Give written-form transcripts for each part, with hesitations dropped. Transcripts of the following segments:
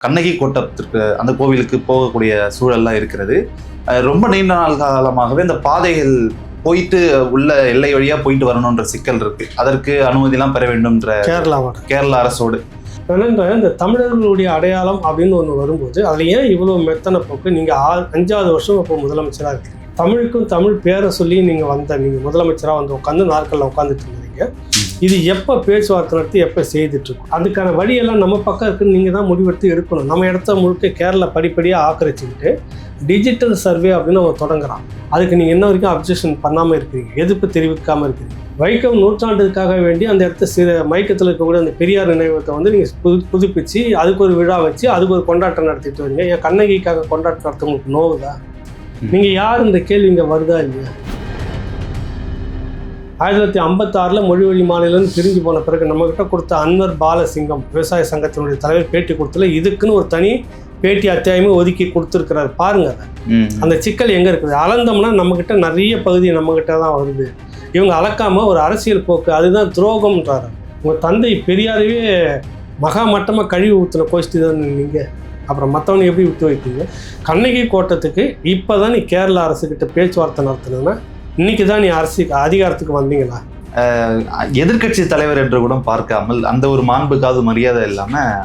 கண்ணகி கோட்டத்திற்கு அந்த கோவிலுக்கு போகக்கூடிய சூழல்லாம் இருக்கிறது. ரொம்ப நீண்ட நாள் காலமாகவே இந்த பாதைகள் போயிட்டு உள்ள எல்லை வழியா போயிட்டு வரணுன்ற சிக்கல் இருக்கு. அதற்கு அனுமதியெல்லாம் பெற வேண்டும்ன்ற கேரளா அரசோடு இந்த தமிழர்களுடைய அடையாளம் அப்படின்னு ஒன்று வரும்போது அதுல ஏன் இவ்வளவு மெத்தனை போக்கு? நீங்க 5வது வருஷம் இப்போ முதலமைச்சராக இருக்கீங்க. தமிழுக்கும் தமிழ் பேரை சொல்லி நீங்க முதலமைச்சராக வந்து உட்காந்து நாட்களில் உட்காந்துட்டு இருந்தீங்க. இது எப்போ பேச்சுவார்த்தை நடத்தி எப்போ செய்துட்டு இருக்கோம்? அதுக்கான வழியெல்லாம் நம்ம பக்கம் இருக்குன்னு நீங்கள் தான் முடிவெடுத்து எடுக்கணும். நம்ம இடத்த முழுக்க கேரளா படிப்படியாக ஆக்கிரமிச்சுக்கிட்டு டிஜிட்டல் சர்வே அப்படின்னு அவன் தொடங்குறான். அதுக்கு நீங்கள் இன்ன வரைக்கும் அப்ஜெக்ஷன் பண்ணாமல் இருக்கிறீங்க, எதிர்ப்பு தெரிவிக்காமல் இருக்கிறீங்க. வைக்கம் நூற்றாண்டுக்காக வேண்டி அந்த இடத்த மைக்கத்தில் இருக்கக்கூடிய அந்த பெரியார் நினைவகத்தை வந்து நீங்கள் புதுப்பிச்சு அதுக்கு ஒரு விழா வச்சு அதுக்கு ஒரு கொண்டாட்டம் நடத்திட்டு வரீங்க. என் கண்ணகிக்காக கொண்டாட்டம் நடத்த உங்களுக்கு நோவுதா? நீங்கள் யார் இந்த கேள்வி இங்கே வருதா இல்லையா? 1956 மொழி வழி மாநிலம் பிரிஞ்சு போன பிறகு நம்மகிட்ட கொடுத்த அன்வர் பாலசிங்கம் விவசாய சங்கத்தினுடைய தலைவர் பேட்டி கொடுத்துல இதுக்குன்னு ஒரு தனி பேட்டி அத்தியாயமே ஒதுக்கி கொடுத்துருக்கிறாரு. பாருங்க அந்த சிக்கல் எங்கே இருக்குது. அளந்தோம்னா நம்மக்கிட்ட நிறைய பகுதி நம்மக்கிட்ட தான் வருது. இவங்க அளக்காமல் ஒரு அரசியல் போக்கு, அதுதான் துரோகம்ன்றாரு. உங்கள் தந்தை பெரியாரவே மகா மட்டமாக கழிவு ஊற்றின கோஷ்டி தான் நீங்கள். அப்புறம் மற்றவனை எப்படி விட்டு வைப்பீங்க? கண்ணகி கோட்டத்துக்கு இப்போ தான் நீ கேரளா அரசுக்கிட்ட பேச்சுவார்த்தை நடத்தினா இன்னைக்கு தான் நீ அதிகாரத்துக்கு வந்தீங்களா? எதிர்கட்சி தலைவர் என்று கூட பார்க்காமல் அந்த ஒரு மாண்புக்காவது மரியாதை இல்லாமல்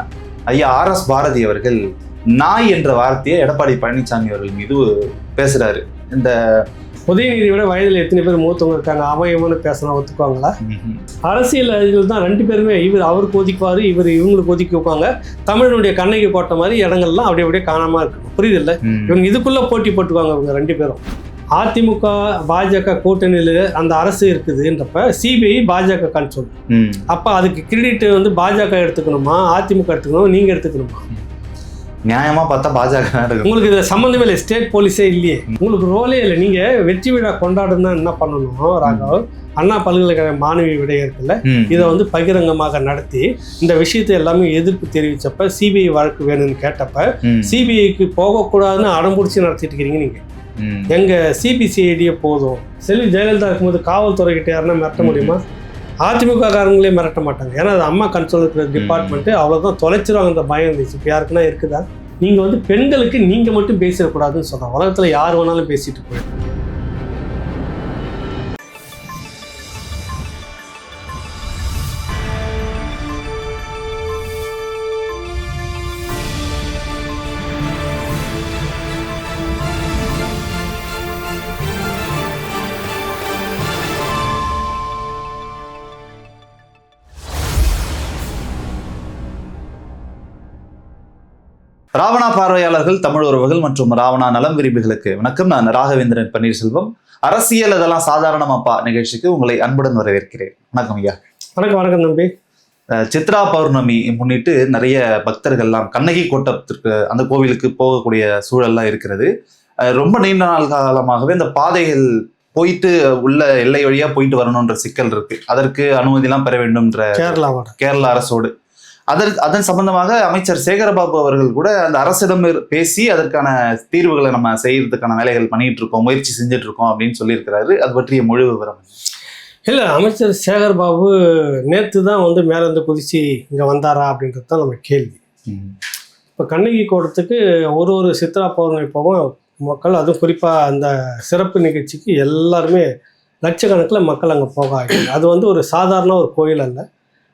ஐயா RS பாரதி அவர்கள் நாய் என்ற வார்த்தையை எடப்பாடி பழனிசாமி அவர்கள் மீது பேசுறாரு. இந்த உதயநிதியை விட வயதில் எத்தனை பேர் மூத்தவங்க இருக்காங்க, அவயமான பேசினா ஒத்துக்குவாங்களா? அரசியல் தான் 2 பேருமே, இவர் அவருக்கு ஒதுக்குவார், இவங்களுக்கு ஒதுக்கி வைப்பாங்க. தமிழனுடைய கண்ணகி கோட்டை மாதிரி இடங்கள்லாம் அப்படியே காணாமல் இருக்கணும். புரியுது இல்லை? இவங்க இதுக்குள்ளே போட்டி போட்டுக்குவாங்க இவங்க 2 பேரும். அதிமுக பாஜக கூட்டணியில் அந்த அரசு இருக்குதுன்றப்ப சிபிஐ பாஜக கண்ட்ரோல். அப்போ அதுக்கு கிரெடிட் வந்து பாஜக எடுத்துக்கணுமா, அதிமுக எடுத்துக்கணுமா, நீங்கள் எடுத்துக்கணுமா? நியாயமா பார்த்தா பாஜக. உங்களுக்கு இது சம்மந்தமே இல்லை, ஸ்டேட் போலீஸே இல்லையே, உங்களுக்கு ரோலே இல்லை. நீங்கள் வெற்றி விழா கொண்டாடுனா என்ன பண்ணணும்? ராகவ், அண்ணா பல்கலைக்கழக மாணவி விடைய இருக்குல்ல, இதை வந்து பகிரங்கமாக நடத்தி இந்த விஷயத்தை எல்லாமே எதிர்ப்பு தெரிவிச்சப்ப சிபிஐ வழக்கு வேணும்னு கேட்டப்ப சிபிஐக்கு போகக்கூடாதுன்னு அடம்பிடிச்சி நடத்திட்டு இருக்கிறீங்க நீங்கள். எங்க சிபிசிஐடியே போதும். செல்வி ஜெயலலிதா இருக்கும்போது காவல்துறை கிட்ட யாருன்னா மிரட்ட முடியுமா? அதிமுக காரங்களே மிரட்ட மாட்டாங்க. ஏன்னா அது அம்மா கண்ட்ரோல் இருக்கிற டிபார்ட்மெண்ட்டு, அவ்வளோதான் தொலைச்சிருவாங்க. அந்த பயம் இருந்துச்சு. இப்போ யாருக்குன்னா இருக்குதா? நீங்கள் வந்து பெண்களுக்கு நீங்கள் மட்டும் பேசிடக்கூடாதுன்னு சொல்கிறோம். உலகத்தில் யார் வேணாலும் பேசிட்டு போயிடும். ராவணா பார்வையாளர்கள், தமிழ் உறவுகள் மற்றும் ராவணா நலம் விரும்பிகளுக்கு வணக்கம். நான் ராகவேந்திரன் பன்னீர்செல்வம். அரசியல் அதெல்லாம் சாதாரணமாப்பா நிகழ்ச்சிக்கு உங்களை அன்புடன் வரவேற்கிறேன். வணக்கம் ஐயா. வணக்கம் தம்பி. சித்ரா பௌர்ணமி முன்னிட்டு நிறைய பக்தர்கள்லாம் கண்ணகி கோட்டத்திற்கு அந்த கோவிலுக்கு போகக்கூடிய சூழல்லாம் இருக்கிறது. ரொம்ப நீண்ட நாள் காலமாகவே இந்த பாதைகள் போயிட்டு உள்ள எல்லை வழியா போயிட்டு வரணுன்ற சிக்கல் இருக்கு. அதற்கு அனுமதியெல்லாம் பெற வேண்டும்ன்ற கேரளா அரசோடு அதன் சம்பந்தமாக அமைச்சர் சேகரபாபு அவர்கள் கூட அந்த அரசிடம் பேசி அதற்கான தீர்வுகளை நம்ம செய்யறதுக்கான வேலைகள் பண்ணிட்டு இருக்கோம், முயற்சி செஞ்சுட்டு இருக்கோம் அப்படின்னு சொல்லியிருக்கிறாரு. அது பற்றிய முழு விவரம் இல்லை. அமைச்சர் சேகர்பாபு நேற்று தான் வந்து மேலேருந்து குதிச்சு இங்கே வந்தாரா அப்படின்றது தான் நம்ம கேள்வி. இப்போ கண்ணகி கோட்டத்துக்கு ஒரு சித்ரா பௌர்ணமி போகும் மக்கள், அதுவும் குறிப்பாக அந்த சிறப்பு நிகழ்ச்சிக்கு எல்லாருமே லட்சக்கணக்கில் மக்கள் அங்கே போக ஆகிடுது. அது வந்து ஒரு சாதாரண ஒரு கோயில் அல்ல,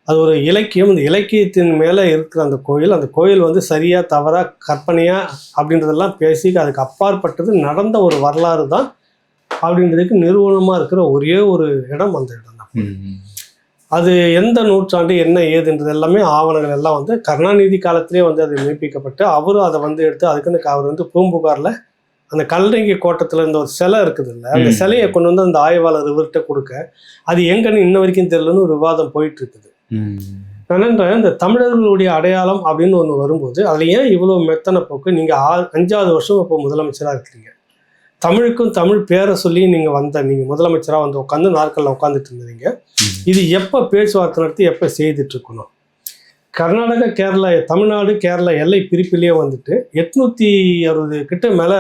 அது ஒரு இலக்கியம். இந்த இலக்கியத்தின் மேலே இருக்கிற அந்த கோயில் வந்து சரியாக தவறாக கற்பனையா அப்படின்றதெல்லாம் பேசி அதுக்கு அப்பாற்பட்டது நடந்த ஒரு வரலாறு தான் அப்படின்றதுக்கு நிறுவனமாக இருக்கிற ஒரே ஒரு இடம் அந்த இடம் தான். அது எந்த நூற்றாண்டு என்ன ஏதுன்றது எல்லாமே ஆவணங்கள் எல்லாம் வந்து கருணாநிதி காலத்திலே வந்து அது மெய்ப்பிக்கப்பட்டு அவரும் அதை வந்து எடுத்து அதுக்குன்னு அவர் வந்து பூம்புகாரில் அந்த கல்லணை கோட்டத்தில் இருந்த ஒரு சிலை இருக்குது இல்லை, அந்த சிலையை கொண்டு வந்து அந்த ஆய்வாளர் இவர்கிட்ட கொடுக்க அது எங்கன்னு இன்ன வரைக்கும் தெரியலன்னு ஒரு விவாதம் போயிட்டு இருக்குது. இந்த தமிழர்களுடைய அடையாளம் அப்படின்னு ஒன்று வரும்போது அதுல ஏன் இவ்வளோ மெத்தனை போக்கு? நீங்கள் 5வது வருஷம் இப்போ முதலமைச்சராக இருக்கிறீங்க. தமிழுக்கும் தமிழ் பேரை சொல்லி நீங்கள் முதலமைச்சராக வந்து உட்காந்து நாட்களில் உட்காந்துட்டு இருந்தீங்க. இது எப்போ பேச்சுவார்த்தை நடத்தி எப்போ செய்துட்டு இருக்கணும்? கர்நாடகா, கேரளா, தமிழ்நாடு, கேரளா எல்லை பிரிப்பிலேயே வந்துட்டு 860 கிட்ட மேலே,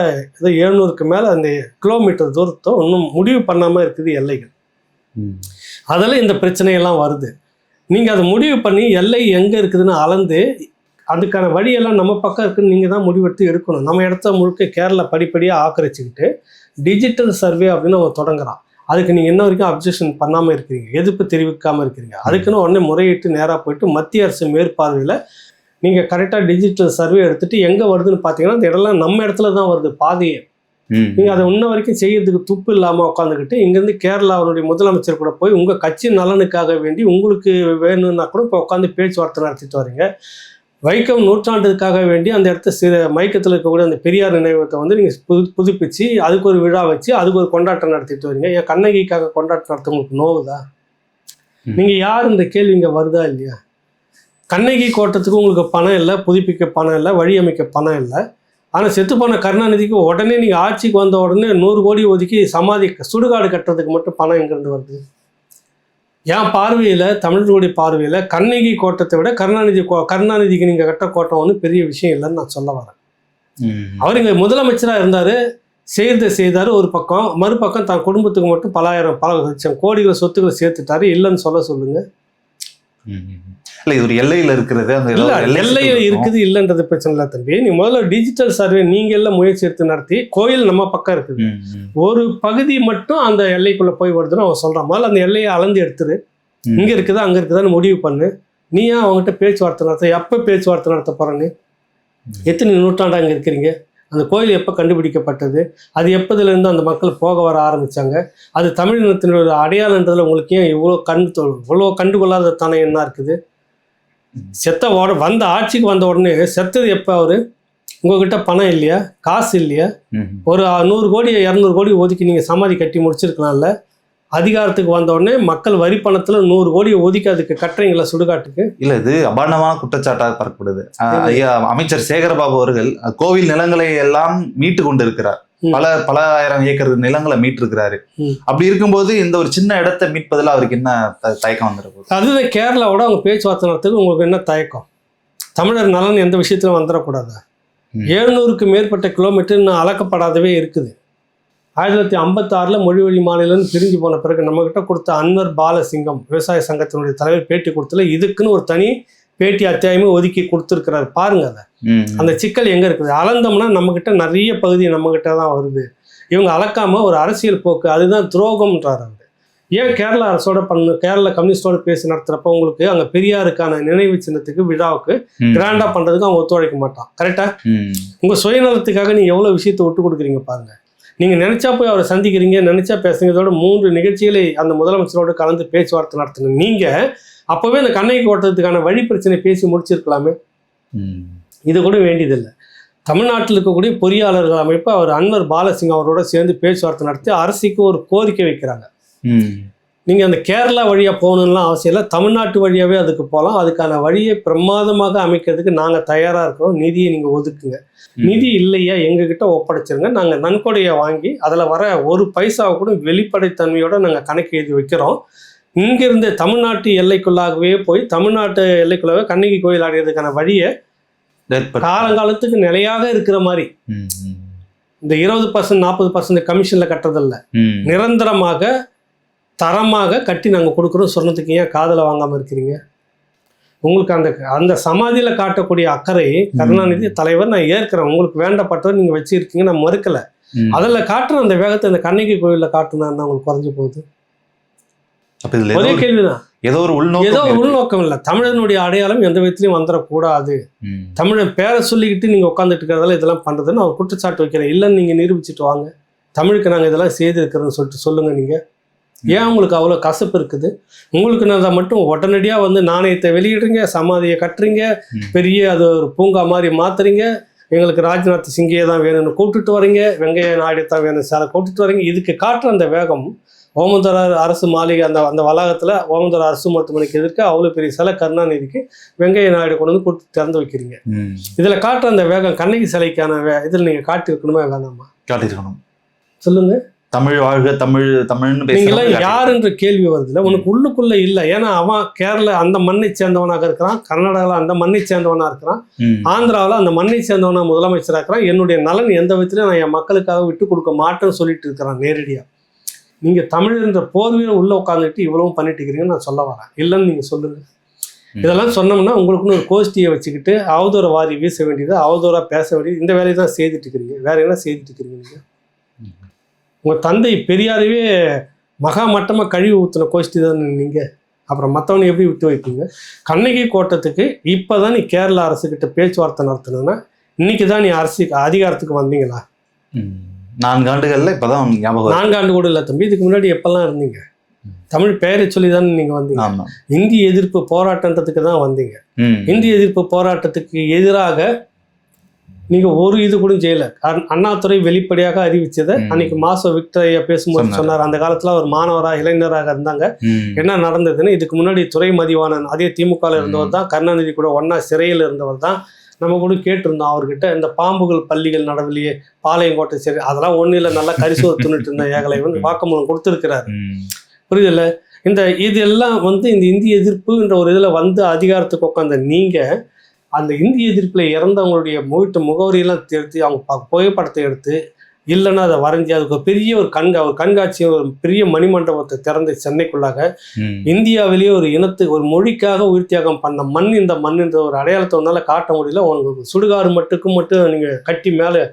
700க்கு மேலே அந்த கிலோமீட்டர் தூரத்தை இன்னும் முடிவு பண்ணாமல் இருக்குது எல்லைகள். அதில் இந்த பிரச்சனையெல்லாம் வருது. நீங்கள் அதை முடிவு பண்ணி எல்லை எங்கே இருக்குதுன்னு அளந்து அதுக்கான வழியெல்லாம் நம்ம பக்கம் இருக்குன்னு நீங்கள் தான் முடிவெடுத்து எடுக்கணும். நம்ம இடத்த முழுக்க கேரளா படிப்படியாக ஆக்கிரமிச்சுக்கிட்டு டிஜிட்டல் சர்வே அப்படின்னு அவன் தொடங்குறான். அதுக்கு நீங்கள் இன்ன வரைக்கும் அப்ஜெக்ஷன் பண்ணாமல் இருக்கிறீங்க, எதிர்ப்பு தெரிவிக்காமல் இருக்கிறீங்க. அதுக்குன்னு உடனே முறையிட்டு நேராக போயிட்டு மத்திய அரசு மேற்பார்வையில் நீங்கள் கரெக்டாக டிஜிட்டல் சர்வே எடுத்துகிட்டு எங்கே வருதுன்னு பார்த்தீங்கன்னா அந்த இடம்லாம் நம்ம இடத்துல தான் வருது பாதையே. நீங்கள் அதை இன்ன வரைக்கும் செய்யறதுக்கு துப்பு இல்லாமல் உட்காந்துக்கிட்டு இங்கேருந்து கேரளாவுடைய முதலமைச்சர் கூட போய் உங்கள் கட்சி நலனுக்காக வேண்டி உங்களுக்கு வேணும்னா கூட இப்போ உட்காந்து பேச்சுவார்த்தை நடத்திட்டு வரீங்க. வைக்கம் நூற்றாண்டுக்காக வேண்டி அந்த இடத்த மயக்கத்தில் இருக்கக்கூடிய அந்த பெரியார் நினைவகத்தை வந்து நீங்கள் புதுப்பிச்சு அதுக்கு ஒரு விழா வச்சு அதுக்கு ஒரு கொண்டாட்டம் நடத்திட்டு வரீங்க. என் கண்ணகிக்காக கொண்டாட்டம் நடத்த உங்களுக்கு நோவுதா? நீங்கள் யார் இந்த கேள்வி இங்கே வருதா இல்லையா? கண்ணகி கோட்டத்துக்கு உங்களுக்கு பணம் இல்லை, புதுப்பிக்க பணம் இல்லை, வழி அமைக்க பணம் இல்லை. ஆனால் செத்துப்போன கருணாநிதிக்கு உடனே நீங்கள் ஆட்சிக்கு வந்த உடனே 100 கோடி ஒதுக்கி சமாதி சுடுகாடு கட்டுறதுக்கு மட்டும் பணம் எங்கேருந்து வருது? என் பார்வையில், தமிழர்களுடைய பார்வையில் கண்ணகி கோட்டத்தை விட கருணாநிதிக்கு நீங்கள் கட்ட கோட்டம் ஒன்றும் பெரிய விஷயம் இல்லைன்னு நான் சொல்ல வரேன். அவர் இங்கே முதலமைச்சராக இருந்தார், செய்தார் ஒரு பக்கம், மறுபக்கம் தான் குடும்பத்துக்கு மட்டும் பல லட்சம் கோடிகள் சொத்துக்களை சேர்த்துட்டாரு. இல்லைன்னு சொல்லுங்க. இல்லை, இது ஒரு எல்லையில் இருக்கிறது. எல்லையில் இருக்குது இல்லைன்றது பிரச்சனை இல்லை தம்பி. நீ முதல்ல டிஜிட்டல் சர்வே நீங்கள் எல்லாம் முயற்சி எடுத்து நடத்தி, கோயில் நம்ம பக்கம் இருக்குது, ஒரு பகுதி மட்டும் அந்த எல்லைக்குள்ளே போய் வருதுன்னு அவன் சொல்கிறான். முதல்ல அந்த எல்லையை அளந்து எடுத்துரு, இங்கே இருக்குதா அங்கே இருக்குதான்னு முடிவு பண்ணு. நீ ஏன் அவங்ககிட்ட பேச்சுவார்த்தை நடத்த? எப்போ பேச்சுவார்த்தை நடத்த போகிறேன்னு? எத்தனை நூற்றாண்டாக அங்கே இருக்கிறீங்க? அந்த கோயில் எப்போ கண்டுபிடிக்கப்பட்டது? அது எப்போதுலேருந்து அந்த மக்கள் போக வர ஆரம்பித்தாங்க? அது தமிழினத்தினுடைய அடையாளன்றதில் உங்களுக்கு ஏன் இவ்வளோ கண்டுகொள்ளாத தானே என்ன இருக்குது? வந்த ஆட்சிக்கு வந்த உடனே செத்தது எப்போ? அவர் உங்ககிட்ட பணம் இல்லையா, காசு இல்லையா? ஒரு 100 கோடி 200 கோடி ஒதுக்கி நீங்கள் சமாதி கட்டி முடிச்சிருக்கலாம்ல. அதிகாரத்துக்கு வந்த உடனே மக்கள் வரி பணத்தில் 100 கோடியை ஒதுக்கி அதுக்கு கட்டுறீங்களா சுடுகாட்டுக்கு? இல்லை, இது அபாண்டமான குற்றச்சாட்டாக பறக்கப்படுது. ஐயா அமைச்சர் சேகர்பாபு அவர்கள் கோவில் நிலங்களை எல்லாம் மீட்டு கொண்டு இருக்கிறார். பல ஆயிரம் ஏக்கர் நிலங்களை மீட்டிருக்கிறாரு. அப்படி இருக்கும்போது இந்த ஒரு சின்ன இடத்தை மீட்பதில் அவருக்கு என்ன தயக்கம் வந்துருக்கும்? அதுதான் கேரளாவோட அவங்க பேச்சுவார்த்தை நடத்துக்கு உங்களுக்கு என்ன தயக்கம்? தமிழர் நலன் எந்த விஷயத்திலும் வந்துடக்கூடாது. 700க்கு மேற்பட்ட கிலோமீட்டர் இன்னும் அளக்கப்படாதவே இருக்குது. 1956 மொழி வழி மாநிலம்னு பிரிஞ்சு போன பிறகு நம்மகிட்ட கொடுத்த அன்வர் பாலசிங்கம் விவசாய சங்கத்தினுடைய தலைவர் பேட்டி கொடுத்துல இதுக்குன்னு ஒரு தனி பேட்டி அத்தியாயமே ஒதுக்கி கொடுத்துருக்கிறாரு. பாருங்க அதை. அந்த சிக்கல் எங்கே இருக்குது? அளந்தோம்னா நம்மக்கிட்ட நிறைய பகுதி நம்மக்கிட்ட தான் வருது. இவங்க அளக்காம ஒரு அரசியல் போக்கு, அதுதான் துரோகம்ன்றார் அவர். ஏன் கேரளா அரசோட கேரளா கம்யூனிஸ்டோட பேசி நடத்துகிறப்ப உங்களுக்கு அங்கே பெரியாருக்கான நினைவு சின்னத்துக்கு விழாவுக்கு கிராண்டாக பண்ணுறதுக்கு அவங்க ஒத்துழைக்க மாட்டான். கரெக்டாக உங்கள் சுயநலத்துக்காக நீங்கள் எவ்வளோ விஷயத்தை விட்டு கொடுக்குறீங்க பாருங்கள். நீங்கள் நினச்சா போய் அவரை சந்திக்கிறீங்க, நினச்சா பேசுங்க. இதோட 3 நிகழ்ச்சிகளை அந்த முதலமைச்சரோடு கலந்து பேச்சுவார்த்தை நடத்துங்க. நீங்கள் அப்போவே அந்த கண்ணகி கோட்டத்துக்கான வழி பிரச்சனை பேசி முடிச்சிருக்கலாமே. இது கூட வேண்டியதில்லை. தமிழ்நாட்டில் இருக்கக்கூடிய பொறியாளர்கள் அமைப்பு அவர் அன்வர் பாலசிங் அவரோட சேர்ந்து பேச்சுவார்த்தை நடத்தி அரசுக்கு ஒரு கோரிக்கை வைக்கிறாங்க. நீங்கள் அந்த கேரளா வழியாக போகணும்லாம் அவசியம் இல்லை, தமிழ்நாட்டு வழியாகவே அதுக்கு போகலாம். அதுக்கான வழியை பிரமாதமாக அமைக்கிறதுக்கு நாங்கள் தயாராக இருக்கிறோம், நிதியை நீங்கள் ஒதுக்குங்க. நிதி இல்லையா எங்ககிட்ட ஒப்படைச்சிருங்க, நாங்கள் நன்கொடையை வாங்கி அதில் வர ஒரு பைசாவை கூட வெளிப்படைத்தன்மையோடு நாங்கள் கணக்கு எழுதி வைக்கிறோம். இங்கிருந்து தமிழ்நாட்டு எல்லைக்குள்ளாகவே போய் தமிழ்நாட்டு எல்லைக்குள்ளாகவே கண்ணகி கோயில் அடையிறதுக்கான வழியை காலங்காலத்துக்கு நிலையாக இருக்கிற மாதிரி இந்த 20% 40% கமிஷனில் கட்டுறதில்ல, நிரந்தரமாக தரமாக கட்டி நாங்கள் கொடுக்குறோம். சொன்னதுக்கு ஏன் காதில் வாங்காமல் இருக்கிறீங்க? உங்களுக்கு அந்த சமாதியில் காட்டக்கூடிய அக்கறை கருணாநிதி தலைவர் நான் ஏற்கிறேன், உங்களுக்கு வேண்டப்பட்டவர் நீங்கள் வச்சுருக்கீங்க, நான் மறுக்கலை. அதில் காட்டுற அந்த வேகத்தை இந்த கண்ணகி கோயிலில் காட்டுனா உங்களுக்கு குறைஞ்சி போகுது. ஒரே கேள்விதான், ஏதோ ஒரு உள்நோக்கம் இல்லை. தமிழனுடைய அடையாளம் எந்த விதத்திலையும் வந்துடக்கூடாது. தமிழன் பேரை சொல்லிக்கிட்டு நீங்கள் உட்காந்துட்டு இருக்கிறதால இதெல்லாம் பண்ணுறதுன்னு அவர் குற்றச்சாட்டு வைக்கிறேன். இல்லைன்னு நீங்கள் நிரூபிச்சுட்டு வாங்க, தமிழுக்கு நாங்கள் இதெல்லாம் செய்திருக்கிறோன்னு சொல்லிட்டு சொல்லுங்கள். நீங்கள் ஏன் உங்களுக்கு அவ்வளோ கசப்பு இருக்குது? உங்களுக்கு நான் மட்டும் உடனடியாக வந்து நாணயத்தை வெளியிடுறீங்க, சமாதியை கட்டுறீங்க, பெரிய அது ஒரு பூங்கா மாதிரி மாற்றுறீங்க, எங்களுக்கு ராஜ்நாத் சிங்கியை தான் வேணும்னு கூப்பிட்டுட்டு வரீங்க, வெங்கைய நாயுடு தான் வேணும் சாரை கூப்பிட்டுட்டு வரீங்க. இதுக்கு காட்டுற அந்த வேகம் ஓமந்தூரார் அரசு மாளிகை அந்த வளாகத்தில் ஓமந்தூரார் அரசு மருத்துவமனைக்கு எதிர்க்க அவ்வளோ பெரிய சிலை கருணாநிதிக்கு வெங்கைய நாயுடு கொண்டு வந்து கூட்டு திறந்து வைக்கிறீங்க. இதில் காட்டுற அந்த வேகம் கண்ணகி சிலைக்கான இதில் நீங்கள் காட்டியிருக்கணுமா வேணாமா? காட்டியிருக்கணும். சொல்லுங்க. தமிழ் வாழ்க, தமிழ்னு நீங்களாம் யாருன்ற கேள்வி வருதுல்ல, உனக்கு உள்ளுக்குள்ள இல்லை. ஏன்னா அவன் கேரளா அந்த மண்ணை சேர்ந்தவனாக இருக்கிறான், கர்நாடகாவில் அந்த மண்ணை சேர்ந்தவனாக இருக்கிறான், ஆந்திராவில் அந்த மண்ணை சேர்ந்தவனாக முதலமைச்சராக இருக்கிறான். என்னுடைய நலன் எந்த விதத்திலையும் நான் என் மக்களுக்காக விட்டு கொடுக்க மாட்டேன்னு சொல்லிட்டு இருக்கிறான் நேரடியாக. நீங்கள் தமிழ்ன்ற போர்வையில் உள்ளே உட்காந்துட்டு இவ்வளவும் பண்ணிட்டு இருக்கிறீங்கன்னு நான் சொல்ல வரேன். இல்லைன்னு நீங்கள் சொல்லுங்கள். இதெல்லாம் சொன்னோம்னா உங்களுக்குன்னு ஒரு கோஷ்டியை வச்சுக்கிட்டு அவதூற வாரி வீச வேண்டியது, அவதூறா பேச வேண்டியது, இந்த வேலையை தான் செய்துட்டு இருக்கிறீங்க. வேற என்ன செய்துட்டு இருக்கிறீங்க நீங்க? உங்க தந்தை பெரியாரவே மகா மட்டமா கழிவு ஊத்துன கோஷ்டி தானே நீங்க. அப்புறம் மற்றவனை எப்படி விட்டு வைப்பீங்க? கண்ணகி கோட்டத்துக்கு இப்பதான் நீ கேரள அரசுகிட்ட பேச்சுவார்த்தை நடத்தணும்னா இன்னைக்கு தான் நீ அதிகாரத்துக்கு வந்தீங்களா? 4 ஆண்டுகள்ல இப்பதான் ஞாபகம். 4 ஆண்டு கூட இல்லை தம்பி, இதுக்கு முன்னாடி எப்பெல்லாம் இருந்தீங்க? தமிழ் பெயரை சொல்லி தானே நீங்க வந்தீங்க. இந்திய எதிர்ப்பு போராட்டத்துக்கு தான் வந்தீங்க. இந்திய எதிர்ப்பு போராட்டத்துக்கு எதிராக நீங்க ஒரு இது கூட செய்யல. அண்ணாதுரை வெளிப்படையாக அறிவிச்சதை அன்னைக்கு மாசோ விக்டரையா பேசும்போது சொன்னார். அந்த காலத்துல ஒரு மாணவராக இளைஞராக இருந்தாங்க. என்ன நடந்ததுன்னு இதுக்கு முன்னாடி துரை மதிவாணன் அதே திமுகவில் இருந்தவர் தான், கருணாநிதி கூட ஒன்னா சிறையில் இருந்தவர் தான். நம்ம கூட கேட்டிருந்தோம் அவர்கிட்ட, இந்த பாம்புகள் பள்ளிகள் நடவிலேயே பாளையங்கோட்டை சரி அதெல்லாம் ஒன்றும் இல்லை, நல்லா கரிசோறு தின்னுட்டு இருந்த ஏகலைவன் வாக்குமூலம் கொடுத்துருக்கிறாரு. புரியுதில்ல? இது எல்லாம் வந்து இந்த இந்திய எதிர்ப்புன்ற ஒரு இதில் வந்து அதிகாரத்துக்கு உட்காந்த நீங்கள் அந்த இந்திய எதிர்ப்பில் இறந்தவங்களுடைய முகவரியெல்லாம் எடுத்து அவங்க புகைப்படத்தை எடுத்து இல்லைன்னா அதை வரைஞ்சி அதுக்கு பெரிய ஒரு கண்காட்சி ஒரு பெரிய மணிமண்டபத்தை திறந்து சென்னைக்குள்ளாக இந்தியாவிலேயே ஒரு இனத்துக்கு ஒரு மொழிக்காக உயிர் தியாகம் பண்ண மண் இந்த மண்ணுன்ற ஒரு அடையாளத்தை ஒன்றால் காட்ட முடியல. உங்களுக்கு சுடுகாடு மட்டும் நீங்கள் கட்டி மேலே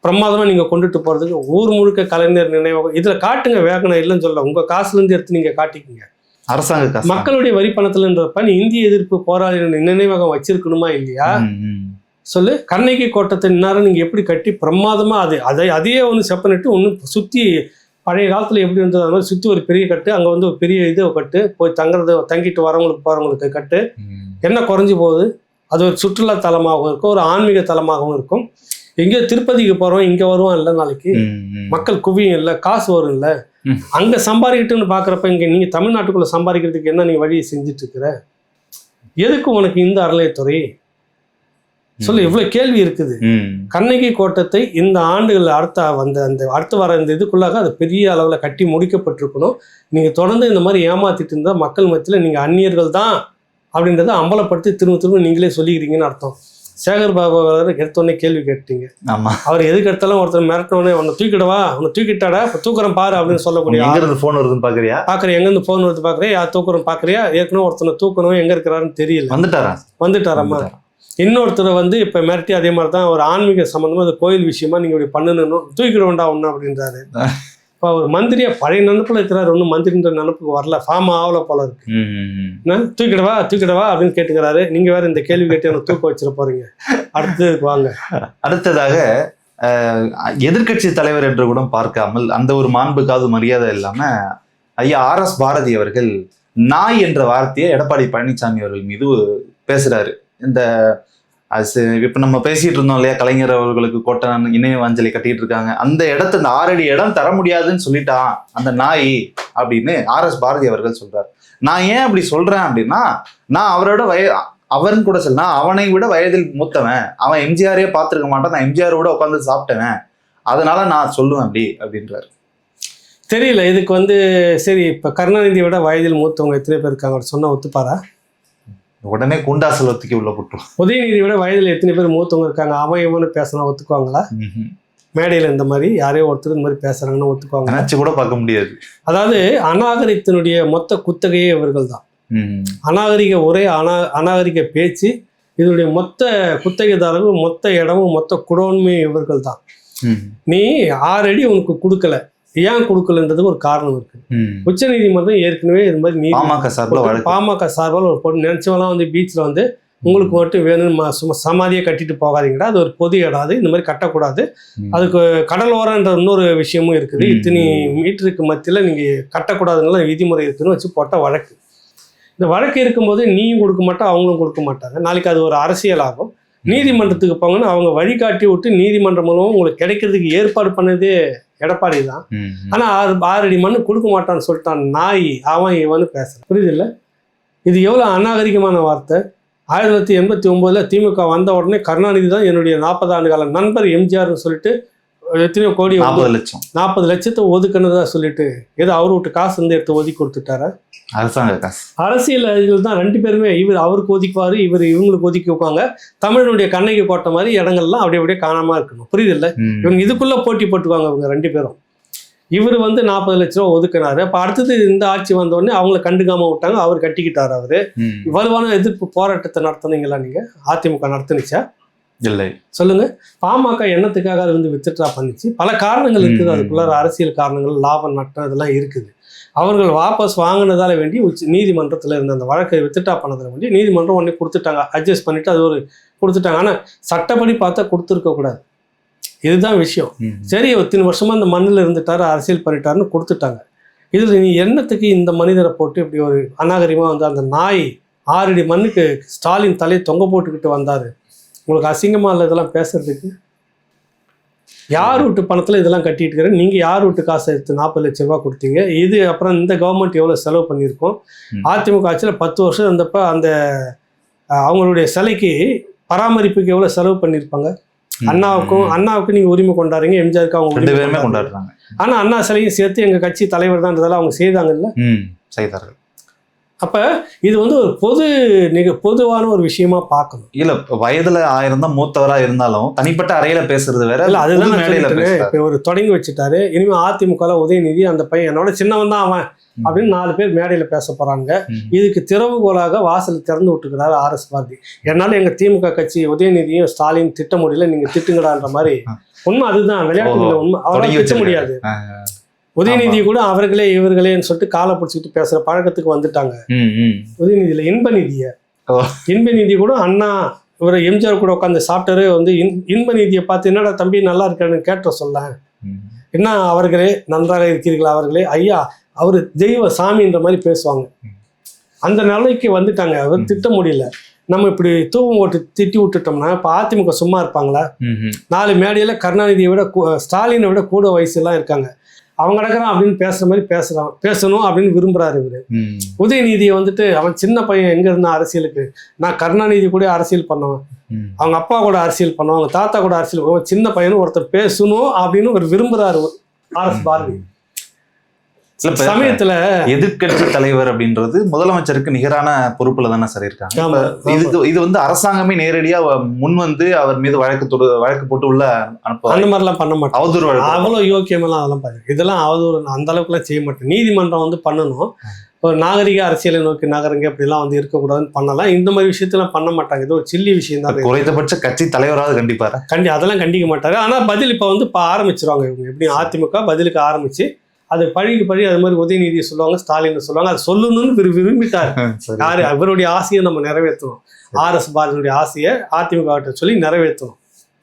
பிரமாதமாக நீங்கள் கொண்டுட்டு போகிறதுக்கு ஊர் முழுக்க கலைஞர் நினைவாக இதில் காட்டுங்க. வேகனை இல்லைன்னு சொல்ல, உங்கள் காசுலேருந்து எடுத்து நீங்கள் காட்டிக்குங்க. அரசாங்க மக்களுடைய வரி பணத்துலன்றப்ப நீ இந்திய எதிர்ப்பு போராளிகள் நினைவகம் வச்சிருக்கணுமா இல்லையா? சொல்லு. கண்ணகி கோட்டத்தை இந்நேரம் நீங்கள் எப்படி கட்டி பிரமாதமா அதையே ஒன்று செப்பனிட்டு ஒன்று சுற்றி பழைய காலத்தில் எப்படி இருந்தது அது மாதிரி சுற்றி ஒரு பெரிய கட்டு, அங்கே வந்து ஒரு பெரிய இது கட்டு, போய் தங்கிட்டு போகிறவங்களுக்கு கட்டு. என்ன குறைஞ்சி போகுது? அது ஒரு சுற்றுலா தலமாகவும் இருக்கும், ஒரு ஆன்மீக தலமாகவும் இருக்கும். எங்கேயோ திருப்பதிக்கு போகிறோம் இங்கே வருவோம் இல்லை, நாளைக்கு மக்கள் குவியும் இல்லை, காசு வரும் இல்லை, அங்கே சம்பாதிக்கிட்டுன்னு பார்க்குறப்ப இங்கே நீங்கள் தமிழ்நாட்டுக்குள்ளே சம்பாதிக்கிறதுக்கு என்ன நீங்கள் வழியை செஞ்சுட்டு இருக்கிற? எதுக்கு உனக்கு இந்த அறநிலையத்துறை? சொல்லு. இவ்வளவு கேள்வி இருக்குது. கண்ணகி கோட்டத்தை இந்த ஆண்டுகள் அடுத்து வர இந்த இதுக்குள்ளாக அது பெரிய அளவுல கட்டி முடிக்கப்பட்டிருக்கணும். நீங்க தொடர்ந்து இந்த மாதிரி ஏமாத்திட்டு இருந்தா மக்கள் மத்தியில நீங்க அந்நியர்கள் தான் அப்படின்றத அம்பலப்படுத்தி திரும்ப நீங்களே சொல்லிக்கிறீங்கன்னு அர்த்தம். சேகர் பாபு எடுத்தோடனே கேள்வி கேட்டீங்க. அவர் எதுக்கு எடுத்தாலும் ஒருத்தர் மிரட்டோடனே உன்னை தூக்கிடவா, உன்னை தூக்கிட்டாடா, தூக்குறேன் பாரு அப்படின்னு சொல்லக்கூடிய போன் வருதுன்னு பாக்குறியா, எங்கிருந்து போன் வருது பாக்குறியா, யார் தூக்குறோம் பாக்குறியா, ஏற்கனவே ஒருத்தனை தூக்கணும் எங்க இருக்கிறாருன்னு தெரியல. வந்துட்டாராமா. இன்னொருத்தரை வந்து இப்போ மிரட்டி அதே மாதிரி தான் ஒரு ஆன்மீக சம்மந்தமாக அது கோயில் விஷயமா நீங்கள் இப்படி பண்ணணும், தூக்கிட வேண்டாம் ஒன்று அப்படின்றாரு. இப்போ அவர் மந்திரியா பழைய நினப்பில் இருக்கிறாரு, ஒன்றும் மந்திரின்ற நினப்புக்கு வரல, ஃபார்ம் ஆகல போல இருக்கு. தூக்கிடவா அப்படின்னு கேட்டுக்கிறாரு. நீங்கள் வேற இந்த கேள்வி கேட்டு எனக்கு தூக்க வச்சிட போறீங்க. அடுத்ததுக்கு வாங்க. அடுத்ததாக எதிர்கட்சி தலைவர் என்று கூட பார்க்காமல் அந்த ஒரு மாண்புக்காவது மரியாதை இல்லாம ஐயா RS பாரதி அவர்கள் நாய் என்ற வார்த்தையை எடப்பாடி பழனிசாமி அவர்கள் மீது பேசுறாரு. இந்த இப்ப நம்ம பேசிட்டு இருந்தோம் இல்லையா, கலைஞர் அவர்களுக்கு கோட்டை நினைவு அஞ்சலி கட்டிட்டு இருக்காங்க, அந்த இடத்த இந்த 6 அடி இடம் தர முடியாதுன்னு சொல்லிட்டான் அந்த நாய் அப்படின்னு RS பாரதி அவர்கள் சொல்றாரு. நான் ஏன் அப்படி சொல்றேன் அப்படின்னா, நான் அவரோட அவன் கூட சொல்ல, அவனை விட வயதில் மூத்தவன், அவன் எம்ஜிஆரே பார்த்துருக்க மாட்டான், நான் எம்ஜிஆரோட உட்காந்து சாப்பிட்டவன், அதனால நான் சொல்லுவேன் அப்படின்றாரு. தெரியல இதுக்கு வந்து சரி. இப்ப கருணாநிதியை விட வயதில் மூத்தவங்க எத்தனை பேர் இருக்காங்க சொன்னா ஒத்துப்பாரா? உடனே குண்டாசல் ஒத்துக்கி உள்ள போட்டுரும். உதயநிதியை விட வயதில் எத்தனை பேர் மூத்தவங்க இருக்காங்க, அவன் இவனு பேசினா ஒத்துக்குவாங்களா? மேடையில் இந்த மாதிரி யாரையோ ஒருத்தர் இந்த மாதிரி பேசுறாங்கன்னு ஒத்துக்குவாங்க? நினைச்சு கூட பார்க்க முடியாது. அதாவது அநாகரிகத்தினுடைய மொத்த குத்தகையே இவர்கள் தான். அநாகரிக உரை, அநாகரிக பேச்சு, இதனுடைய மொத்த குத்தகைதாரர்கள், மொத்த இடமும் மொத்த குடோன்மை இவர்கள் தான். நீ 6 அடி உனக்கு கொடுக்கல, ஏன் கொடுக்கலன்றதுக்கு ஒரு காரணம் இருக்கு. உச்ச நீதிமன்றம் ஏற்கனவே இது மாதிரி பாமக சார்பால் ஒரு பொண்ணு நினைச்சவெல்லாம் வந்து பீச்சில் வந்து உங்களுக்கு மட்டும் வேணும்னு சும்மா சமாதியை கட்டிட்டு போகாதீங்கடா, அது ஒரு பொது இடம், அது இந்த மாதிரி கட்டக்கூடாது, அதுக்கு கடலோரன்ற இன்னொரு விஷயமும் இருக்குது, இத்தனை மீட்டருக்கு மத்தியில் நீங்கள் கட்டக்கூடாதுன்னு விதிமுறை இருக்குன்னு வச்சு போட்ட வழக்கு. இந்த வழக்கு இருக்கும்போது நீயும் கொடுக்க மாட்டா, அவங்களும் கொடுக்க மாட்டாங்க. நாளைக்கு அது ஒரு அரசியல் ஆகும். நீதிமன்றத்துக்கு போங்கன்னு அவங்க வழிகாட்டி விட்டு நீதிமன்றம் மூலமும் உங்களுக்கு கிடைக்கிறதுக்கு ஏற்பாடு பண்ணதே எடப்பாடி தான். ஆனா 6 அடி மண்ணு கொடுக்க மாட்டான்னு சொல்லிட்டான் நாய், அவன் இவனு பேசுறான். புரியுது இல்லை? இது எவ்வளவு அநாகரிகமான வார்த்தை. 1989 திமுக வந்த உடனே கருணாநிதி தான் என்னுடைய 40 ஆண்டு கால நண்பர் எம்ஜிஆர்னு சொல்லிட்டு எத்தனையோ கோடி 40 லட்சத்தை ஒதுக்குனதா சொல்லிட்டு ஏதோ அவரு விட்டு காசு வந்து எடுத்து ஒதுக்கி கொடுத்துட்டார. அரசாங்க காசு. அரசியல் தான் 2 பேருமே, இவர் அவருக்கு ஒதுக்குவாரு, இவங்களுக்கு ஒதுக்கி வைப்பாங்க. தமிழனுடைய கண்ணகி கோட்டை மாதிரி இடங்கள்லாம் அப்படியே காணாம இருக்கணும். புரியுது இல்லை? இவங்க இதுக்குள்ள போட்டி போட்டுக்குவாங்க இவங்க 2 பேரும். இவர் வந்து 40 லட்ச ரூபா ஒதுக்குனாரு. அப்ப அடுத்தது இந்த ஆட்சி வந்த உடனே அவங்கள கண்டுக்காம விட்டாங்க. அவர் கட்டிக்கிட்டாரு. அவரு வலுவான எதிர்ப்பு போராட்டத்தை நடத்துனீங்களா நீங்க? அதிமுக நடத்துனுச்சா? இல்லை. சொல்லுங்க. பாமக எண்ணத்துக்காக அது வந்து வித்ட்ரா பண்ணிச்சு. பல காரணங்கள் இருக்குது. அதுக்குள்ள அரசியல் காரணங்கள், லாபம் நட்டம் இதெல்லாம் இருக்குது. அவர்கள் வாபஸ் வாங்கினதால வேண்டி நீதிமன்றத்தில் இருந்த அந்த வழக்கை வித்ட்ரா பண்ணதில் வேண்டி நீதிமன்றம் ஒன்றே கொடுத்துட்டாங்க. அட்ஜஸ்ட் பண்ணிட்டு அது ஒரு கொடுத்துட்டாங்க. ஆனால் சட்டப்படி பார்த்தா கொடுத்துருக்க கூடாது. இதுதான் விஷயம். சரி, இத்தனை வருஷமா இந்த மண்ணில் இருந்துட்டாரு, அரசியல் பண்ணிட்டாருன்னு கொடுத்துட்டாங்க. இதில் நீ எண்ணத்துக்கு இந்த மனிதரை போட்டு இப்படி ஒரு அநாகரிகமாக வந்து அந்த நாய் 6 அடி மண்ணுக்கு ஸ்டாலின் தலையை தொங்க போட்டுக்கிட்டு வந்தார். உங்களுக்கு அசிங்கமா இல்லை இதெல்லாம் பேசுறதுக்கு? யார் வீட்டு பணத்தில் இதெல்லாம் கட்டிட்டு இருக்கிறேன்? நீங்கள் யார் வீட்டு காசை எடுத்து 40 லட்ச ரூபா கொடுத்தீங்க? இது அப்புறம் இந்த கவர்மெண்ட் எவ்வளோ செலவு பண்ணியிருக்கோம்? அதிமுக ஆட்சியில் 10 வருஷம் இருந்தப்ப அந்த அவங்களுடைய சிலைக்கு பராமரிப்புக்கு எவ்வளோ செலவு பண்ணியிருப்பாங்க? அண்ணாவுக்கு நீங்கள் உரிமை கொண்டாடுறீங்க, எம்ஜிஆருக்கு அவங்க 2 பேருமே கொண்டாடுறாங்க. ஆனால் அண்ணா சிலையும் சேர்த்து எங்கள் கட்சி தலைவர் தான் அவங்க செய்தாங்கல்ல, செய்தார்கள். அப்ப இது வந்து ஒரு பொதுவான ஒரு விஷயமா பார்க்கணும். இல்ல வயதுல 1000 தான் மூத்தவரா இருந்தாலும் தனிப்பட்ட அறையில பேசுறது வேற. இல்ல அதுதான் இப்ப ஒரு தொடங்கி வச்சுட்டாரு. இனிமே அதிமுக உதயநிதி அந்த பையன் என்னோட சின்னவன் தான் அவன் அப்படின்னு 4 பேர் மேடையில பேச போறாங்க. இதுக்கு திறவுகோலாக வாசல் திறந்து விட்டுக்கிறாரு RS பாரதி. என்னால எங்க திமுக கட்சி உதயநிதியும் ஸ்டாலின் திட்ட முடியல, நீங்க திட்டுங்கடான்ற மாதிரி. உண்மை அதுதான், விளையாட்டு உண்மை. அவரால் திட்ட முடியாது. உதயநிதி கூட அவர்களே இவர்களேன்னு சொல்லிட்டு காலை பிடிச்சிக்கிட்டு பேசுற பழக்கத்துக்கு வந்துட்டாங்க. உதயநிதியில இன்பநிதி கூட அண்ணா இவரை எம்ஜிஆர் கூட உட்காந்து சாப்பிட்டாரு. வந்து இன்பநிதியை பார்த்து என்னடா தம்பி நல்லா இருக்கான்னு கேட்ட சொல்ல, என்ன அவர்களே நன்றாக இருக்கிறீர்களா அவர்களே, ஐயா அவரு தெய்வ சாமின்ற மாதிரி பேசுவாங்க. அந்த நிலைக்கு வந்துட்டாங்க. அவர் திட்ட முடியல. நம்ம இப்படி தூவம் ஓட்டு திட்டி விட்டுட்டோம்னா இப்போ அதிமுக சும்மா இருப்பாங்களா? 4 மேடையில கருணாநிதியை விட ஸ்டாலினை விட கூட வயசுலாம் இருக்காங்க. அவங்க நடக்கிறான் அப்படின்னு பேசுற மாதிரி பேசணும் அப்படின்னு விரும்புறாரு இவரு. உதயநிதியை வந்துட்டு அவன் சின்ன பையன் எங்க இருந்தா அரசியலுக்கு, நான் கருணாநிதி கூட அரசியல் பண்ணுவேன், அவங்க அப்பா கூட அரசியல் பண்ணுவோம், அவங்க தாத்தா கூட அரசியல் பண்ணுவோம், சின்ன பையனும் ஒருத்தர் பேசணும் அப்படின்னு ஒரு விரும்புறாரு RS பாரதி. சமயத்துல எதிர்கட்சி தலைவர் அப்படின்றது முதலமைச்சருக்கு நிகரான பொறுப்புல தானே சார் இருக்காங்க. இது வந்து அரசாங்கமே நேரடியா முன் வந்து அவர் மீது வழக்கு போட்டு உள்ள அந்த மாதிரிலாம் பண்ண மாட்டோம். அவதூறு அவ்வளவு யோக்கியமெல்லாம் அதெல்லாம் பாருங்க. இதெல்லாம் அவதூறு அந்த அளவுக்கு எல்லாம் செய்ய மாட்டேன். நீதிமன்றம் வந்து பண்ணணும். ஒரு நாகரிக அரசியலை நோக்கி நகரங்க அப்படிலாம் வந்து இருக்கக்கூடாதுன்னு பண்ணலாம். இந்த மாதிரி விஷயத்தெல்லாம் பண்ண மாட்டாங்க. இது ஒரு சில்லி விஷயம் தான். குறைந்தபட்ச கட்சி தலைவராக கண்டிப்பாரு அதெல்லாம் கண்டிக்க மாட்டாரு. ஆனா பதில் இப்ப வந்து ஆரம்பிச்சிருவாங்க இவங்க. எப்படி அதிமுக பதிலுக்கு ஆரம்பிச்சு அது பழிக்கு பழி அது மாதிரி உதயநிதியை சொல்லுவாங்க, ஸ்டாலின் சொல்லுவாங்க. அது சொல்லணும்னு விரும்பிட்டாரு. யாரு அவருடைய ஆசையை நம்ம நிறைவேற்றணும். RS பாரதியுடைய ஆசையை அதிமுக சொல்லி நிறைவேற்றணும்.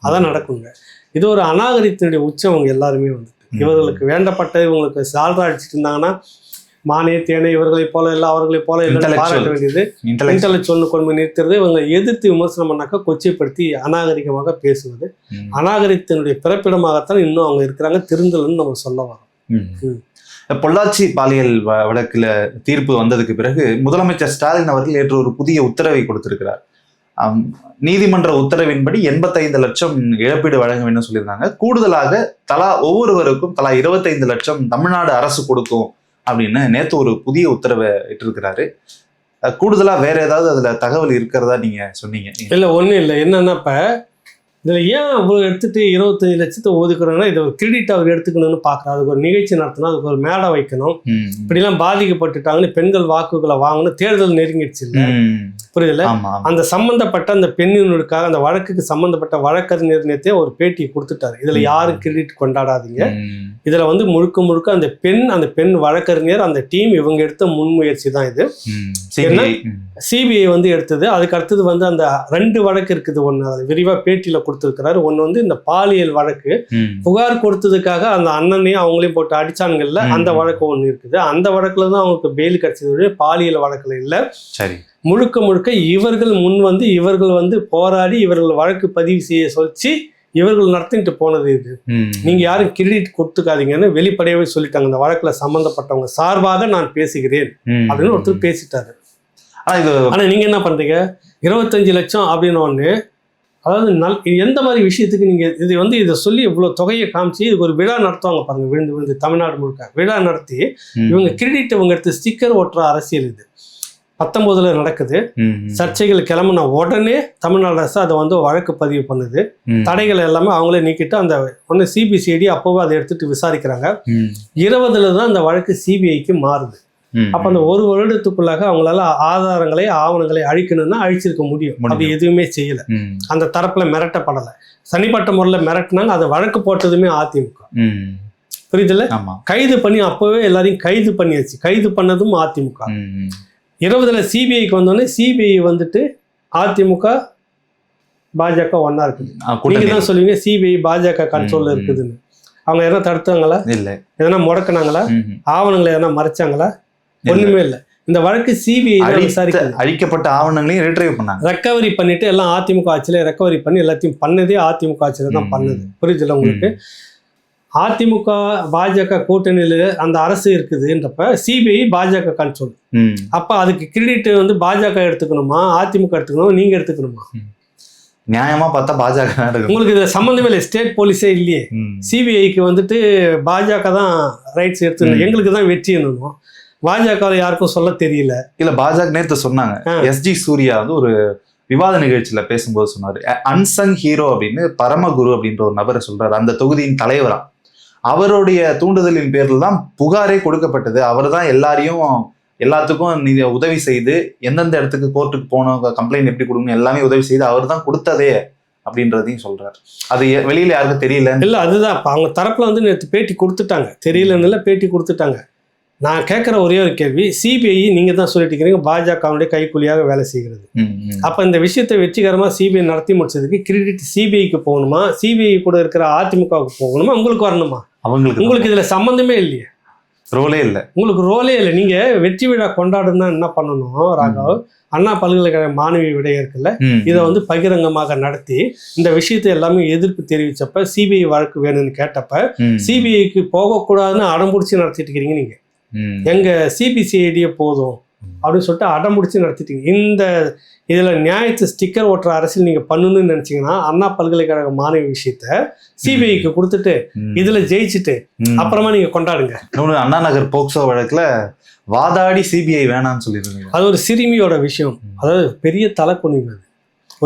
அதான் நடக்குங்க. இது ஒரு அநாகரிகத்தினுடைய உச்சம். அவங்க எல்லாருமே வந்துட்டு இவர்களுக்கு வேண்டப்பட்ட இவங்களுக்கு சால்ரா அடிச்சுட்டு இருந்தாங்கன்னா மானே தேனை இவர்களை போல இல்லை அவர்களை போல இல்லை பாராட்ட வேண்டியது. இன்டலெக்சுவல் கொண்டு நிறுத்துறது. இவங்க எதிர்த்து விமர்சனம் பண்ணாக்கா கொச்சைப்படுத்தி அநாகரிகமாக பேசுவது. அநாகரிகத்தினுடைய பிறப்பிடமாகத்தான் இன்னும் அவங்க இருக்கிறாங்க. திருந்தலன்னு நம்ம சொல்ல வரோம். பொள்ளாச்சி பாலியல் வழக்குல தீர்ப்பு வந்ததுக்கு பிறகு முதலமைச்சர் ஸ்டாலின் அவர்கள் நேற்று ஒரு புதிய உத்தரவை கொடுத்திருக்கிறார். நீதிமன்ற உத்தரவின்படி 85 லட்சம் இழப்பீடு வழங்க வேண்டும் சொல்லியிருந்தாங்க. கூடுதலாக ஒவ்வொருவருக்கும் தலா 25 லட்சம் தமிழ்நாடு அரசு கொடுக்கும் அப்படின்னு நேற்று ஒரு புதிய உத்தரவை இட்டிருக்கிறாரு. கூடுதலா வேற ஏதாவது அதுல தகவல் இருக்கிறதா நீங்க சொன்னீங்க? இல்ல ஒண்ணும் இல்லை. என்னன்னா இப்ப இதுல ஏன் அவ்வளவு எடுத்துட்டு 25 லட்சத்தை ஒதுக்குறாங்கன்னா இதை ஒரு கிரெடிட் அவர் எடுத்துக்கணும்னு பாக்குறாரு. அதுக்கு ஒரு நிகழ்ச்சி நடத்தணும், அதுக்கு ஒரு மேடை வைக்கணும். இப்படிலாம் பாதிக்கப்பட்டுட்டாங்கன்னு பெண்கள் வாக்குகளை வாங்கணும். தேர்தல் நெருங்கிடுச்சு இல்ல, புரியுதுல? அந்த சம்பந்தப்பட்ட அந்த பெண்ணினுக்காக அந்த வழக்குக்கு சம்பந்தப்பட்ட வழக்கறிஞர் நேரத்தையே ஒரு பேட்டி கொடுத்துட்டாரு. இதுல யாரும் கிரெடிட் கொண்டாடாதீங்க. இதுல வந்து முழுக்க அந்த பெண் வழக்கறிஞர் அந்த டீம் இவங்க எடுத்த முன்முயற்சி தான் இது. சிபிஐ வந்து எடுத்தது. அதுக்கு அடுத்தது வந்து அந்த 2 வழக்கு இருக்குது. ஒண்ணு அதை விரிவா பேட்டியில கொடுத்திருக்கிறாரு. ஒண்ணு வந்து இந்த பாலியல் வழக்கு புகார் கொடுத்ததுக்காக அந்த அண்ணனையும் அவங்களையும் போட்டு அடிச்சானுங்கல்ல, அந்த வழக்கு ஒண்ணு இருக்குது. அந்த வழக்குல தான் அவங்களுக்கு பெயில் கிடைச்சது, பாலியல் வழக்குல இல்ல. சரி, முழுக்க இவர்கள் முன் வந்து இவர்கள் வந்து போராடி இவர்கள் வழக்கு பதிவு செய்ய சொல்லிச்சு இவர்கள் நடத்திட்டு போனது. இது நீங்க யாரும் கிரெடிட் கொடுத்துக்காதீங்கன்னு வெளிப்படையாவே சொல்லிட்டாங்க. இந்த வழக்குல சம்பந்தப்பட்டவங்க சார்பாக நான் பேசுகிறேன் அப்படின்னு ஒருத்தர் பேசிட்டாரு. ஆனா நீங்க என்ன பண்றீங்க? 25 லட்சம் அப்படின்னு ஒண்ணு, அதாவது எந்த மாதிரி விஷயத்துக்கு நீங்க இதை சொல்லி இவ்வளவு தொகையை காமிச்சு இதுக்கு ஒரு விழா நடத்துவாங்க பாருங்க. விழுந்து தமிழ்நாடு முழுக்க விழா நடத்தி இவங்க கிரெடிட் இவங்க எடுத்து ஸ்டிக்கர் ஓட்டுற அரசியல் இது. 19 நடக்குது. சர்ச்சைகள் கிளம்புன உடனே தமிழ்நாடு அரசு அதை வந்து வழக்கு பதிவு பண்ணுது. தடைகள் எல்லாமே அவங்களே நீக்கிட்டு அந்த ஒன்று சிபிசிஐடி அப்போவே அதை எடுத்துட்டு விசாரிக்கிறாங்க. 20 தான் அந்த வழக்கு சிபிஐக்கு மாறுது. அப்ப அந்த 1 வருடத்துக்குள்ளாக அவங்களால ஆதாரங்களை ஆவணங்களை அழிக்கணும்னா அழிச்சிருக்க முடியும். அது எதுவுமே செய்யல. அந்த தரப்புல மிரட்டப்படலை. தனிப்பட்ட முறையில் மிரட்டினாங்க. அதை வழக்கு போட்டதுமே அதிமுக. புரியுதுல்ல? கைது பண்ணி அப்பவே எல்லாரையும் கைது பண்ணியாச்சு. கைது பண்ணதும் அதிமுக. 20 சிபிஐக்கு வந்தோடனே சிபிஐ வந்துட்டு அதிமுக பாஜக ஒன்னா இருக்குது. நீங்க தான் சொல்லுவீங்க சிபிஐ பாஜக கண்ட்ரோல்ல இருக்குதுன்னு. அவங்க எதனா தடுத்தாங்களா? இல்ல. எதனா முடக்கினாங்களா? ஆவணங்களை எதனா மறைச்சாங்களா? ஒண்ணுமே இல்லை. இந்த வழக்கு சிபிஐ அழிக்கப்பட்ட ஆவணங்களையும் ரிட்ரைவ் பண்ணாங்க. ரெக்கவரி பண்ணிட்டு எல்லாம் அதிமுக ஆட்சியில ரெக்கவரி பண்ணி எல்லாத்தையும் பண்ணதே அதிமுக ஆட்சியில தான் பண்ணுது. புரியுதுல்ல உங்களுக்கு? அதிமுக பாஜக கூட்டணியில அந்த அரசு இருக்குதுன்றப்ப சிபிஐ பாஜக கண்ட்ரோல். அப்ப அதுக்கு கிரெடிட் வந்து பாஜக எடுத்துக்கணுமா அதிமுக எடுத்துக்கணுமா நீங்க எடுத்துக்கணுமா? நியாயமா பார்த்தா பாஜக. உங்களுக்கு இது சம்பந்தமே இல்லை. ஸ்டேட் போலீஸே இல்லையே. சிபிஐக்கு வந்துட்டு பாஜக தான் ரைட்ஸ் எடுத்துக்கணும். எங்களுக்கு தான் வெற்றி என்னணும். பாஜக யாருக்கும் சொல்ல தெரியல. இல்ல பாஜக நேத்து சொன்னாங்க. எஸ்ஜி சூர்யா வந்து ஒரு விவாத நிகழ்ச்சியில பேசும்போது சொன்னாரு, அன்சங் ஹீரோ அப்படின்னு பரமகுரு அப்படின்ற ஒரு நபரை சொல்றாரு. அந்த தொகுதியின் தலைவரா. அவருடைய தூண்டுதலின் பேரில் தான் புகாரே கொடுக்கப்பட்டது. அவர் தான் எல்லாத்துக்கும் நீங்க உதவி செய்து எந்தெந்த இடத்துக்கு கோர்ட்டுக்கு போனோம், கம்ப்ளைண்ட் எப்படி கொடுக்கணும் எல்லாமே உதவி செய்து அவர் தான் கொடுத்ததே அப்படின்றதையும் சொல்றாரு. அது வெளியில யாருக்கும் தெரியல. இல்ல அதுதான் அவங்க தரப்புல வந்து நேற்று பேட்டி கொடுத்துட்டாங்க. தெரியலன்னு பேட்டி கொடுத்துட்டாங்க. நான் கேட்குற ஒரே ஒரு கேள்வி, சிபிஐ நீங்க தான் சொல்லிட்டு இருக்கிறீங்க பாஜகவுடைய கைக்கூலியாக வேலை செய்கிறது. அப்ப இந்த விஷயத்தை வெற்றிகரமா சிபிஐ நடத்தி முடிச்சதுக்கு கிரெடிட் சிபிஐக்கு போகணுமா, சிபிஐ கூட இருக்கிற அதிமுகவுக்கு போகணுமா, உங்களுக்கு வரணுமா? உங்களுக்கு இதுல சம்பந்தமே இல்லையே. ரோலே இல்லை. உங்களுக்கு ரோலே இல்லை. நீங்க வெற்றி விழா கொண்டாடுனா என்ன பண்ணணும் ராகவ்? அண்ணா பல்கலைக்கழக மாணவி விட இருக்குல்ல, இதை வந்து பகிரங்கமாக நடத்தி இந்த விஷயத்தை எல்லாமே எதிர்ப்பு தெரிவிச்சப்ப சிபிஐ வழக்கு வேணும்னு கேட்டப்ப சிபிஐக்கு போகக்கூடாதுன்னு அடம்பிடிச்சு நடத்திட்டு இருக்கிறீங்க நீங்க. எங்க சிபிசிஐடியே போதும் அப்படின்னு சொல்லிட்டு அடம்பிடிச்சு நடத்திட்டீங்க. இந்த இதுல நியாயத்தை ஸ்டிக்கர் ஓட்டுற அரசியல் நீங்க பண்ணணும்னு நினைச்சீங்கன்னா அண்ணா பல்கலைக்கழக மாணவி விஷயத்த சிபிஐக்கு கொடுத்துட்டு இதுல ஜெயிச்சுட்டு அப்புறமா நீங்க கொண்டாடுங்க. அண்ணா நகர் போக்சோ வழக்குல வாதாடி சிபிஐ வேணாம்னு சொல்லியிருந்தீங்க. அது ஒரு சிறுமியோட விஷயம். அதாவது பெரிய தலைக்குனிவு.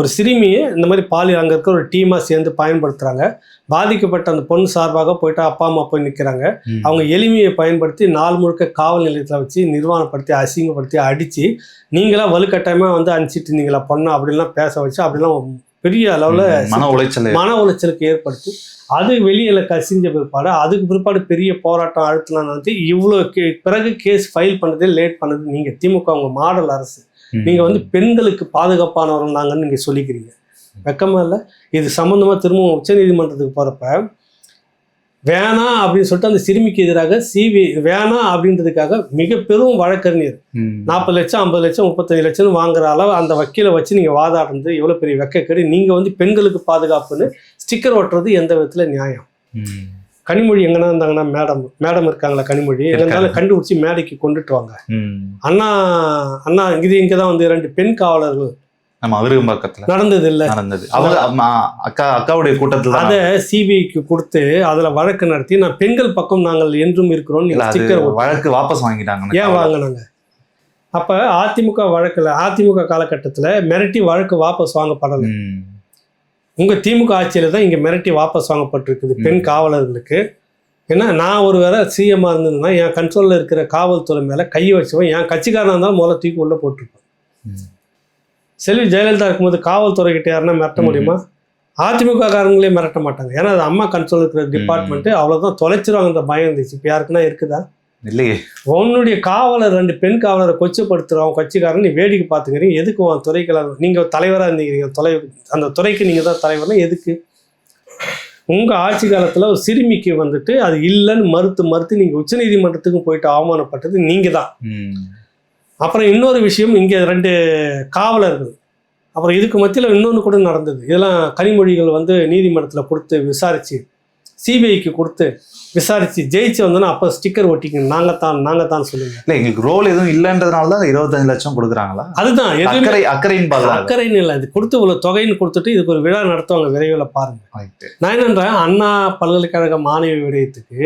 ஒரு சிறுமியை இந்த மாதிரி அங்கே இருக்க ஒரு டீமாக சேர்ந்து பயன்படுத்துகிறாங்க. பாதிக்கப்பட்ட அந்த பொண்ணு சார்பாக போயிட்டு அப்பா அம்மா போய் நிற்கிறாங்க. அவங்க எளிமையை பயன்படுத்தி நாள் முழுக்க காவல் நிலையத்தில் வச்சு நிர்வாணப்படுத்தி அசிங்கப்படுத்தி அடித்து நீங்களா வலுக்கட்டாயமாக வந்து அனுப்பிச்சிட்டு இருந்தீங்களா பொண்ணு அப்படின்லாம் பேச வச்சு அப்படிலாம் பெரிய அளவில் மன உளைச்சலுக்கு ஏற்படுத்தி அது வெளியில கசிஞ்ச பிற்பாடு அதுக்கு பிற்பாடு பெரிய போராட்டம் அழுத்தலாம் நடத்தி இவ்வளோ பிறகு கேஸ் ஃபைல் பண்ணதே லேட் பண்ணது நீங்க திமுக உங்க மாடல் அரசு. நீங்க வந்து பெண்களுக்கு பாதுகாப்பானவர்கள் நாங்கன்னு நீங்க சொல்லிக்கிறீங்க. வெக்கமா இல்லை? இது சம்பந்தமா திரும்பவும் உச்ச நீதிமன்றத்துக்கு போறப்ப வேணாம் அப்படின்னு சொல்லிட்டு அந்த சிறுமிக்கு எதிராக வேணாம் அப்படின்றதுக்காக மிக பெரும் வழக்கறிஞர் 40 லட்சம் 50 லட்சம் 35 லட்சம் வாங்குற அளவு அந்த வக்கீலை வச்சு நீங்க வாதாடுறது எவ்வளவு பெரிய வெக்கக்கேடு. நீங்க வந்து பெண்களுக்கு பாதுகாப்புன்னு ஸ்டிக்கர் ஓட்டுறது எந்த விதத்துல நியாயம்? கனிமொழி எங்கன்னா இருந்தாங்கன்னா மேடம் இருக்காங்களா கனிமொழி இருந்தாலும் கண்டுபிடிச்சி மேடைக்கு கொண்டுட்டு வாங்க. அண்ணா இது இங்கதான் வந்து 2 பெண் காவலர்கள் நடந்தது இல்ல, அக்காவுடைய கூட்டத்துல அத சிபிஐக்கு கொடுத்து அதுல வழக்கு நடத்தி நான் பெண்கள் பக்கம் நாங்கள் என்றும் இருக்கிறோம் வழக்கு வாபஸ் வாங்கிட்டாங்க. ஏன் வாங்கினாங்க? அப்ப அதிமுக வழக்குல அதிமுக காலகட்டத்துல மிரட்டி வழக்கு வாபஸ் வாங்கப்படலை. உங்க திமுக ஆட்சியில தான் இங்க மிரட்டி வாபஸ் வாங்கப்பட்டிருக்குது பெண் காவலர்களுக்கு. ஏன்னா நான் ஒரு வேற சிஎம்மா இருந்ததுன்னா என் கண்ட்ரோல்ல இருக்கிற காவல்துறை மேல கை வச்சுவேன். என் கட்சிக்காரனா இருந்தாலும் முதல்ல தூக்கி உள்ள போட்டிருப்பேன். செல்வி ஜெயலலிதா இருக்கும்போது காவல்துறை கிட்ட யாருன்னா மிரட்ட முடியுமா? அதிமுக காரங்களே மிரட்ட மாட்டாங்க. ஏன்னா அது அம்மா கண்ட்ரோல் இருக்கிற டிபார்ட்மெண்ட், அவ்வளவுதான் தொலைச்சிருவாங்கன்ற பயம் இருந்துச்சு. இப்போ யாருக்குன்னா இருக்குதா? இல்லையே. உன்னுடைய காவலர் 2 பெண் காவலரை கொச்சப்படுத்துறவங்க கட்சிக்காரன் நீ வேடிக்கை பார்த்துக்கிறீங்க. எதுக்கு உன் துறைக்கெல்லாம் நீங்க தலைவராக இருந்தீங்க, அந்த துறைக்கு நீங்க தான் தலைவர்னா எதுக்கு? உங்க ஆட்சி காலத்துல ஒரு சிறுமிக்கு வந்துட்டு அது இல்லைன்னு மறுத்து நீங்க உச்ச நீதிமன்றத்துக்கும் போயிட்டு அவமானப்பட்டது நீங்க தான். அப்புறம் இன்னொரு விஷயம், இங்கே 2 காவலர்கள், அப்புறம் இதுக்கு மத்தியில் இன்னொன்று கூட நடந்தது. இதெல்லாம் கனிமொழிகள் வந்து நீதிமன்றத்தில் கொடுத்து விசாரித்து சிபிஐக்கு கொடுத்து விசாரிச்சு ஜெயிச்சு வந்தோன்னா அப்போ ஸ்டிக்கர் ஒட்டிக்கணும், நாங்கள் தான் சொல்லுங்க. இல்ல எங்களுக்கு ரோல் எதுவும் இல்லைன்றதுனால தான் 25 லட்சம் கொடுக்குறாங்களா? அதுதான் அக்கறைன்னு அக்கறைன்னு இல்லை, அது கொடுத்து இவ்வளோ தொகைன்னு கொடுத்துட்டு இதுக்கு ஒரு விழா நடத்துவாங்க விரைவில் பாருங்க. நான் என்னன்றேன், அண்ணா பல்கலைக்கழக மாணவி விடயத்துக்கு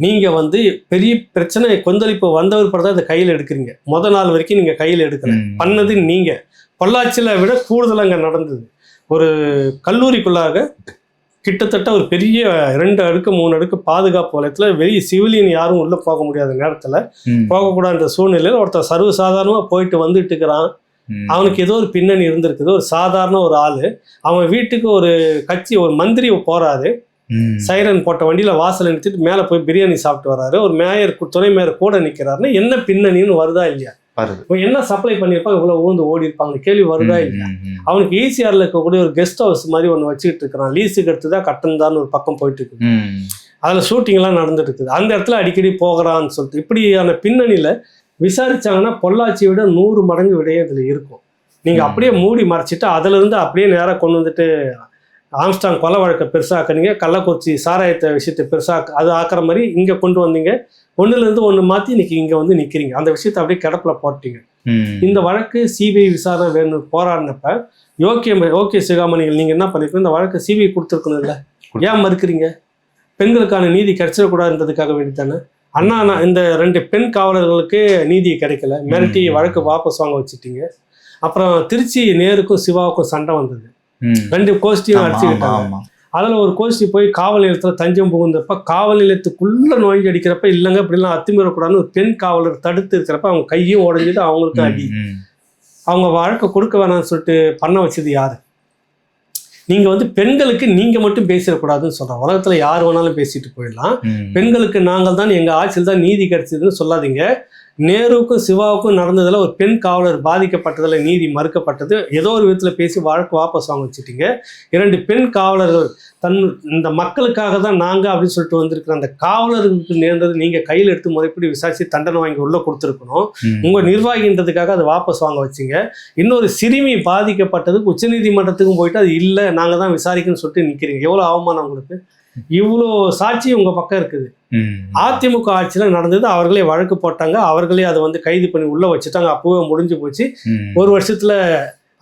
நீங்க வந்து பெரிய பிரச்சனை கொந்தளிப்பு வந்தவர் படத்தை அதை கையில் எடுக்கிறீங்க. முதல் நாள் வரைக்கும் நீங்க கையில் எடுக்கல, பண்ணது நீங்க. பொள்ளாச்சியில விட கூடுதல் அங்கே நடந்தது. ஒரு கல்லூரிக்குள்ளாக கிட்டத்தட்ட ஒரு பெரிய 2 அடுக்கு 3 அடுக்கு பாதுகாப்பு வலயத்தில் வெளியே சிவிலியன் யாரும் உள்ளே போக முடியாத நேரத்தில் போகக்கூடாத சூழ்நிலையில் ஒருத்தர் சர்வசாதாரணமாக போயிட்டு வந்துட்டு இருக்கிறான். அவனுக்கு ஏதோ ஒரு பின்னணி இருந்திருக்குது. ஒரு சாதாரண ஒரு ஆள், அவன் வீட்டுக்கு ஒரு கட்சி ஒரு மந்திரி போறாரு, சைரன் போட்ட வண்டியில் வாசல் நிறுத்திட்டு மேலே போய் பிரியாணி சாப்பிட்டு வர்றாரு. ஒரு மேயர் துணை மேயர் கூட நிற்கிறாருன்னா என்ன பின்னணின்னு வருதா இல்லையா? என்ன சப்ளை பண்ணியிருப்பாங்க, இவ்வளவு ஊந்து ஓடி இருப்பாங்க, கேள்வி வருதா இல்லையா? அவனுக்கு ஈசிஆர்ல இருக்கக்கூடிய ஒரு கெஸ்ட் ஹவுஸ் மாதிரி ஒன்று வச்சுக்கிட்டு இருக்கிறான். லீஸுக்கு எடுத்துதான் கட்டணம்தான் ஒரு பக்கம் போயிட்டு இருக்கு. அதில் ஷூட்டிங்லாம் நடந்துட்டு இருக்குது. அந்த இடத்துல அடிக்கடி போகிறான்னு சொல்லிட்டு இப்படியான பின்னணியில் விசாரிச்சாங்கன்னா பொள்ளாச்சியை விட 100 மடங்கு விடையே இதில் இருக்கும். நீங்கள் அப்படியே மூடி மறைச்சிட்டு அதிலிருந்து அப்படியே நேராக கொண்டு வந்துட்டு ஆம்ஸ்டாங் கொலை வழக்கை பெருசாக்குனீங்க, கள்ளக்குறிச்சி சாராயத்தை விஷயத்தை அது ஆக்கிற மாதிரி இங்கே கொண்டு வந்தீங்க. ஒன்றுலேருந்து ஒன்று மாற்றி இன்னைக்கு இங்கே வந்து நிற்கிறீங்க. அந்த விஷயத்தை அப்படியே கிடப்பில் போட்டீங்க. இந்த வழக்கு சிபிஐ விசாரணை வேணும் போராடினப்ப ஓகே சிகாமணிகள் நீங்கள் என்ன பண்ணிருக்கீங்க, இந்த வழக்கு சிபிஐ கொடுத்துருக்கணும் இல்லை, ஏன் மறுக்கிறீங்க? பெண்களுக்கான நீதி கிடைச்சிடக்கூடாதுன்றதுக்காக வேண்டி தானே. அண்ணா இந்த 2 பெண் காவலர்களுக்கு நீதி கிடைக்கல, மிரட்டி வழக்கு வாபஸ் வாங்க வச்சுட்டீங்க. அப்புறம் திருச்சி நேருக்கும் சிவாவுக்கும் சண்டை வந்தது, 2 கோஷ்டியும் அடிச்சுக்கிட்டாங்க. அதில் ஒரு கோஷ்டி போய் காவல் நிலையத்தில் தஞ்சம் புகுந்தப்ப காவல் நிலையத்துக்குள்ள நோய் அடிக்கிறப்ப இல்லைங்க இப்படிலாம் அத்துமீறக்கூடாதுன்னு ஒரு பெண் காவலர் தடுத்து இருக்கிறப்ப அவங்க கையும் உடஞ்சிட்டு அவங்களுக்கு அடி. அவங்க வழக்கை கொடுக்க வேணாம்னு சொல்லிட்டு பண்ண வச்சது யாரு? நீங்கள் வந்து பெண்களுக்கு நீங்கள் மட்டும் பேசிடக்கூடாதுன்னு சொல்கிறோம். உலகத்தில் யார் வேணாலும் பேசிட்டு போயிடலாம். பெண்களுக்கு நாங்கள் தான் எங்கள் ஆட்சியில் தான் நீதி கிடைச்சதுன்னு சொல்லாதீங்க. நேருக்கும் சிவாவுக்கும் நடந்ததில் ஒரு பெண் காவலர் பாதிக்கப்பட்டதில் நீதி மறுக்கப்பட்டது. ஏதோ ஒரு விதத்தில் பேசி வழக்கு வாபஸ் வாங்க வச்சுட்டீங்க. 2 பெண் காவலர்கள் இந்த மக்களுக்காக தான் நாங்கள் அப்படின்னு சொல்லிட்டு வந்திருக்கிற அந்த காவலர்களுக்கு நேர்ந்தது நீங்கள் கையில் எடுத்து முறைப்படி விசாரித்து தண்டனை வாங்கி உள்ளே கொடுத்துருக்கணும். உங்கள் நிர்வாகின்றதுக்காக அதை வாபஸ் வாங்க வச்சிங்க. இன்னொரு சிறுமி பாதிக்கப்பட்டதுக்கு உச்சநீதிமன்றத்துக்கும் போயிட்டு அது இல்லை நாங்கள் தான் விசாரிக்கணும்னு சொல்லிட்டு நிற்கிறீங்க. எவ்வளோ அவமானம் உங்களுக்கு! இவ்வளோ சாட்சி உங்கள் பக்கம் இருக்குது. அதிமுக ஆட்சியில் நடந்தது, அவர்களே வழக்கு போட்டாங்க, அவர்களே அதை வந்து கைது பண்ணி உள்ளே வச்சுட்டாங்க. அப்போவே முடிஞ்சு போச்சு. 1 வருஷத்தில்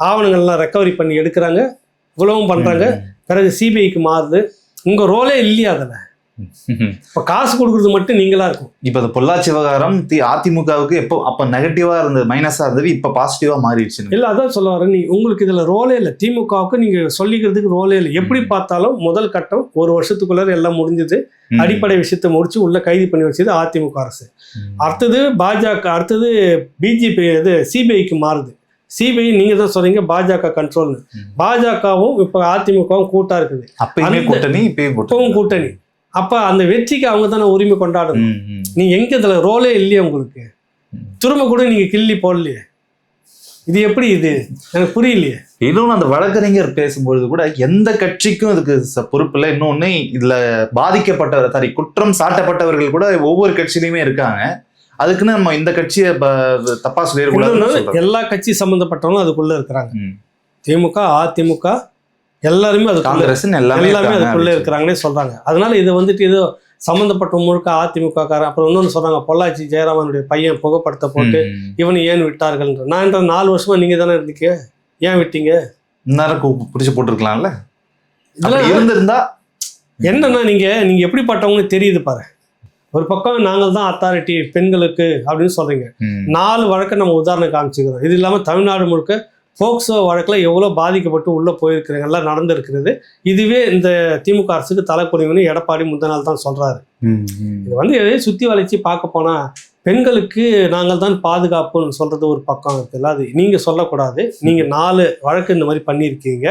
ஆவணங்கள்லாம் ரெக்கவரி பண்ணி எடுக்கிறாங்க, இவ்வளவும் பண்ணுறாங்க. பிறகு சிபிஐக்கு மாறுது. உங்கள் ரோலே இல்லையா அதில்? இப்போ காசு கொடுக்குறது மட்டும் நீங்களா இருக்கும். இப்போ இந்த பொள்ளாச்சி விவகாரம் அதிமுகவுக்கு எப்போ அப்போ நெகட்டிவாக இருந்தது, மைனஸாக இருந்தது, இப்போ பாசிட்டிவாக மாறிடுச்சு. இல்லை, அதான் சொல்ல வரேன், உங்களுக்கு இதில் ரோலே இல்லை. திமுகவுக்கு நீங்கள் சொல்லிக்கிறதுக்கு ரோலே இல்லை. எப்படி பார்த்தாலும் முதல் கட்டம் 1 வருஷத்துக்குள்ளார எல்லாம் முடிஞ்சது. அடிப்படை விஷயத்தை முடிச்சு உள்ள கைது பண்ணி வச்சது அதிமுக அரசு. அடுத்தது பாஜக, அடுத்தது பிஜேபி, இது சிபிஐக்கு மாறுது. சிபிஐ நீங்க தான் சொல்றீங்க பாஜக கண்ட்ரோல்னு. பாஜகவும் இப்போ அதிமுகவும் கூட்டா இருக்குது. இப்பவும் கூட்டணி. அப்ப அந்த வெற்றிக்கு அவங்க தானே உரிமை கொண்டாடணும். நீங்க எங்க இதுல ரோலே இல்லையே உங்களுக்கு. திரும்ப கூட நீங்க கிள்ளி போடலையே. இது எப்படி? இது எனக்கு புரியலையே. இன்னொன்று அந்த வழக்கறிஞர் பேசும்பொழுது கூட எந்த கட்சிக்கும் இதுக்கு பொறுப்பு இல்லை. இன்னொன்னு இதுல பாதிக்கப்பட்டவர் குற்றம் சாட்டப்பட்டவர்கள் கூட ஒவ்வொரு கட்சியிலுமே இருக்காங்க. அதுக்குன்னு நம்ம இந்த கட்சியை தப்பா சொல்லிடக்கூடாது. எல்லா கட்சி சம்பந்தப்பட்டவங்களும் அதுக்குள்ள இருக்கிறாங்க. திமுக, அதிமுக எல்லாருமே அது காங்கிரஸ் எல்லாமே அதுக்குள்ள இருக்கிறாங்கன்னே சொல்றாங்க. அதனால இது வந்துட்டு ஏதோ சம்பந்தப்பட்ட முழுக்க அதிமுக காரன். அப்புறம் இன்னொன்று சொல்றாங்க, பொள்ளாச்சி ஜெயராமனுடைய பையன் புகைப்படத்தை போட்டு இவனை ஏன் விட்டார்கள். நான் 4 வருஷமா நீங்க தானே இருந்தீங்க, ஏன் விட்டீங்க? இன்னும் பிடிச்சு போட்டுருக்கலாம்ல. இதெல்லாம் இருந்திருந்தா என்னன்னா நீங்க எப்படிப்பட்டவங்கன்னு தெரியுது பாரு. ஒரு பக்கம் நாங்கள் தான் அத்தாரிட்டி பெண்களுக்கு அப்படின்னு சொல்றீங்க. 4 வழக்கை நம்ம உதாரணம் காமிச்சுக்கிறோம். இது இல்லாம தமிழ்நாடு முழுக்க போக்சோ வழக்கில் எவ்வளோ பாதிக்கப்பட்டு உள்ளே போயிருக்கிறீங்க, எல்லாம் நடந்திருக்கிறது. இதுவே இந்த திமுக அரசுக்கு தலைக்குறைவுன்னு எடப்பாடி முந்த நாள் தான் சொல்கிறாரு. இது வந்து எதையும் சுற்றி வளைச்சி பார்க்க போனால் பெண்களுக்கு நாங்கள் தான் பாதுகாப்புன்னு சொல்கிறது ஒரு பக்கம் இருக்குல்ல, அது நீங்கள் சொல்லக்கூடாது. நீங்கள் 4 வழக்கு இந்த மாதிரி பண்ணியிருக்கீங்க.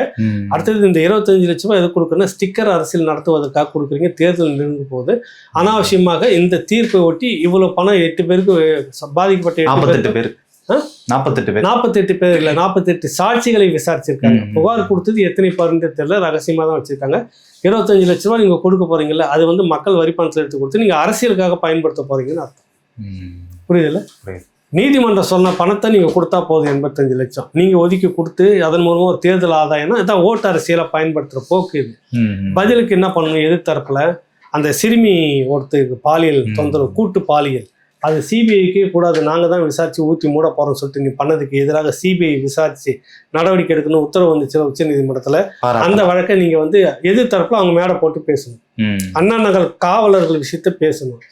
அடுத்தது இந்த 25 லட்ச ரூபாய் எது கொடுக்குறேன்னா ஸ்டிக்கர் அரசியல் நடத்துவதற்காக கொடுக்குறீங்க. தேர்தல் நெருங்கும் போது அனாவசியமாக இந்த தீர்ப்பை ஒட்டி இவ்வளோ பணம் 8 பேருக்கு பாதிக்கப்பட்ட 48 பேர் 48 பேர் இல்லை, 48 சாட்சிகளை விசாரிச்சிருக்காங்க. புகார் கொடுத்தது எத்தனை பேருன்னு தெரியல, ரகசியமா தான் வச்சிருக்காங்க. 25 லட்ச ரூபாய் நீங்க கொடுக்க போறீங்கல்ல, அது வந்து மக்கள் வரி பணத்தில் எடுத்து கொடுத்து நீங்க அரசியலுக்காக பயன்படுத்த போறீங்கன்னு அர்த்தம். புரியுதுல்ல? நீதிமன்றம் சொன்ன பணத்தை நீங்க கொடுத்தா போதும், 85 லட்சம் நீங்க ஒதுக்கி கொடுத்து அதன் மூலமா ஒரு தேர்தல் ஆதாயம்னா இதான் ஓட்டு அரசியலை பயன்படுத்துற போக்கு இது. பதிலுக்கு என்ன பண்ணணும்? எதிர்த்தரப்புல அந்த சிறுமி ஒருத்தருக்கு பாலியல் தொந்தரவு, கூட்டு பாலியல், அது சிபிஐக்கு கூடாது, நாங்கள் தான் விசாரித்து ஊற்றி மூட போகிறோம்னு சொல்லிட்டு நீ பண்ணதுக்கு எதிராக சிபிஐ விசாரித்து நடவடிக்கை எடுக்கணும் உத்தரவு வந்துச்சு உச்சநீதிமன்றத்தில். அந்த வழக்கை நீங்கள் வந்து எதிர்த்தரப்பில் அவங்க மேடை போட்டு பேசணும். அண்ணா நகர் காவலர்கள் விஷயத்த பேசணும்.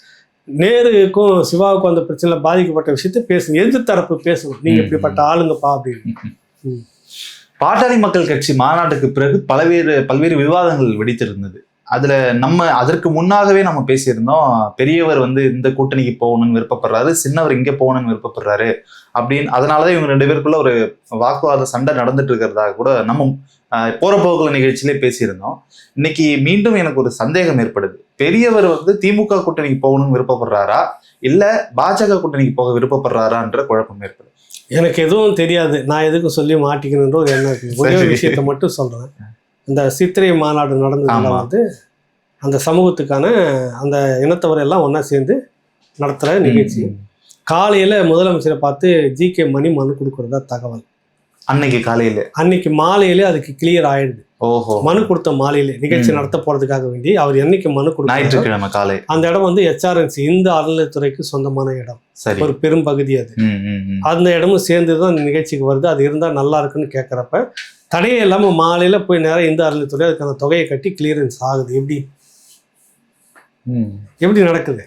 நேருக்கும் சிவாவுக்கும் அந்த பிரச்சனை பாதிக்கப்பட்ட விஷயத்த பேசணும். எதிர்த்தரப்பு பேசணும், நீங்கள் இப்படிப்பட்ட ஆளுங்கப்பா அப்படின்னு. பாட்டாளி மக்கள் கட்சி மாநாட்டுக்கு பிறகு பல்வேறு விவாதங்கள் வெடித்திருந்தது. அதுல அதற்கு முன்னாகவே நம்ம பேசியிருந்தோம், பெரியவர் வந்து இந்த கூட்டணிக்கு போகணும்னு விருப்பப்படுறாரு, சின்னவர் இங்க போகணும்னு விருப்பப்படுறாரு அப்படின்னு. அதனாலதான் இவங்க 2 பேருக்குள்ள ஒரு வாக்குவாத சண்டை நடந்துட்டு இருக்கிறதாக கூட நம்ம போற போக்குல நிகழ்ச்சியிலே பேசியிருந்தோம். இன்னைக்கு மீண்டும் எனக்கு ஒரு சந்தேகம் ஏற்படுது. பெரியவர் வந்து திமுக கூட்டணிக்கு போகணும்னு விருப்பப்படுறாரா இல்ல பாஜக கூட்டணிக்கு போக விருப்பப்படுறாரான்ற குழப்பம் ஏற்படுது. எனக்கு எதுவும் தெரியாது, நான் எதுக்கும் சொல்லி மாட்டிக்கணுன்ற ஒரு எண்ணம் இருக்கு. ஒரே ஒரு விஷயத்த மட்டும் சொல்றேன். இந்த சித்திரை மாநாடு நடந்ததுல வந்து அந்த சமூகத்துக்கான அந்த இனத்தவர் எல்லாம் ஒன்றா சேர்ந்து நடத்துகிற நிகழ்ச்சி. காலையில் முதலமைச்சரை பார்த்து ஜி.கே. மணி மனு கொடுக்குறதா தகவல். அன்னைக்கு மாலையிலே அதுக்கு கிளியர் ஆயிடுது. மனு கொடுத்த மாலையிலே நிகழ்ச்சி நடத்த போறதுக்காக வேண்டி அவர் என்னைக்கு மனு கொடுத்தாரு காலை, அந்த இடம் வந்து HRNC இந்து அறநிலையத்துறைக்கு சொந்தமான இடம், ஒரு பெரும் பகுதி. அது அந்த இடமும் சேர்ந்துதான் அந்த நிகழ்ச்சிக்கு வருது. அது இருந்தா நல்லா இருக்குன்னு கேட்கறப்ப தடையே இல்லாம மாலையில போய் நேரம் இந்து அறநிலையத்துறை அதுக்கான தொகையை கட்டி கிளியரன்ஸ் ஆகுது. எப்படி நடக்குது?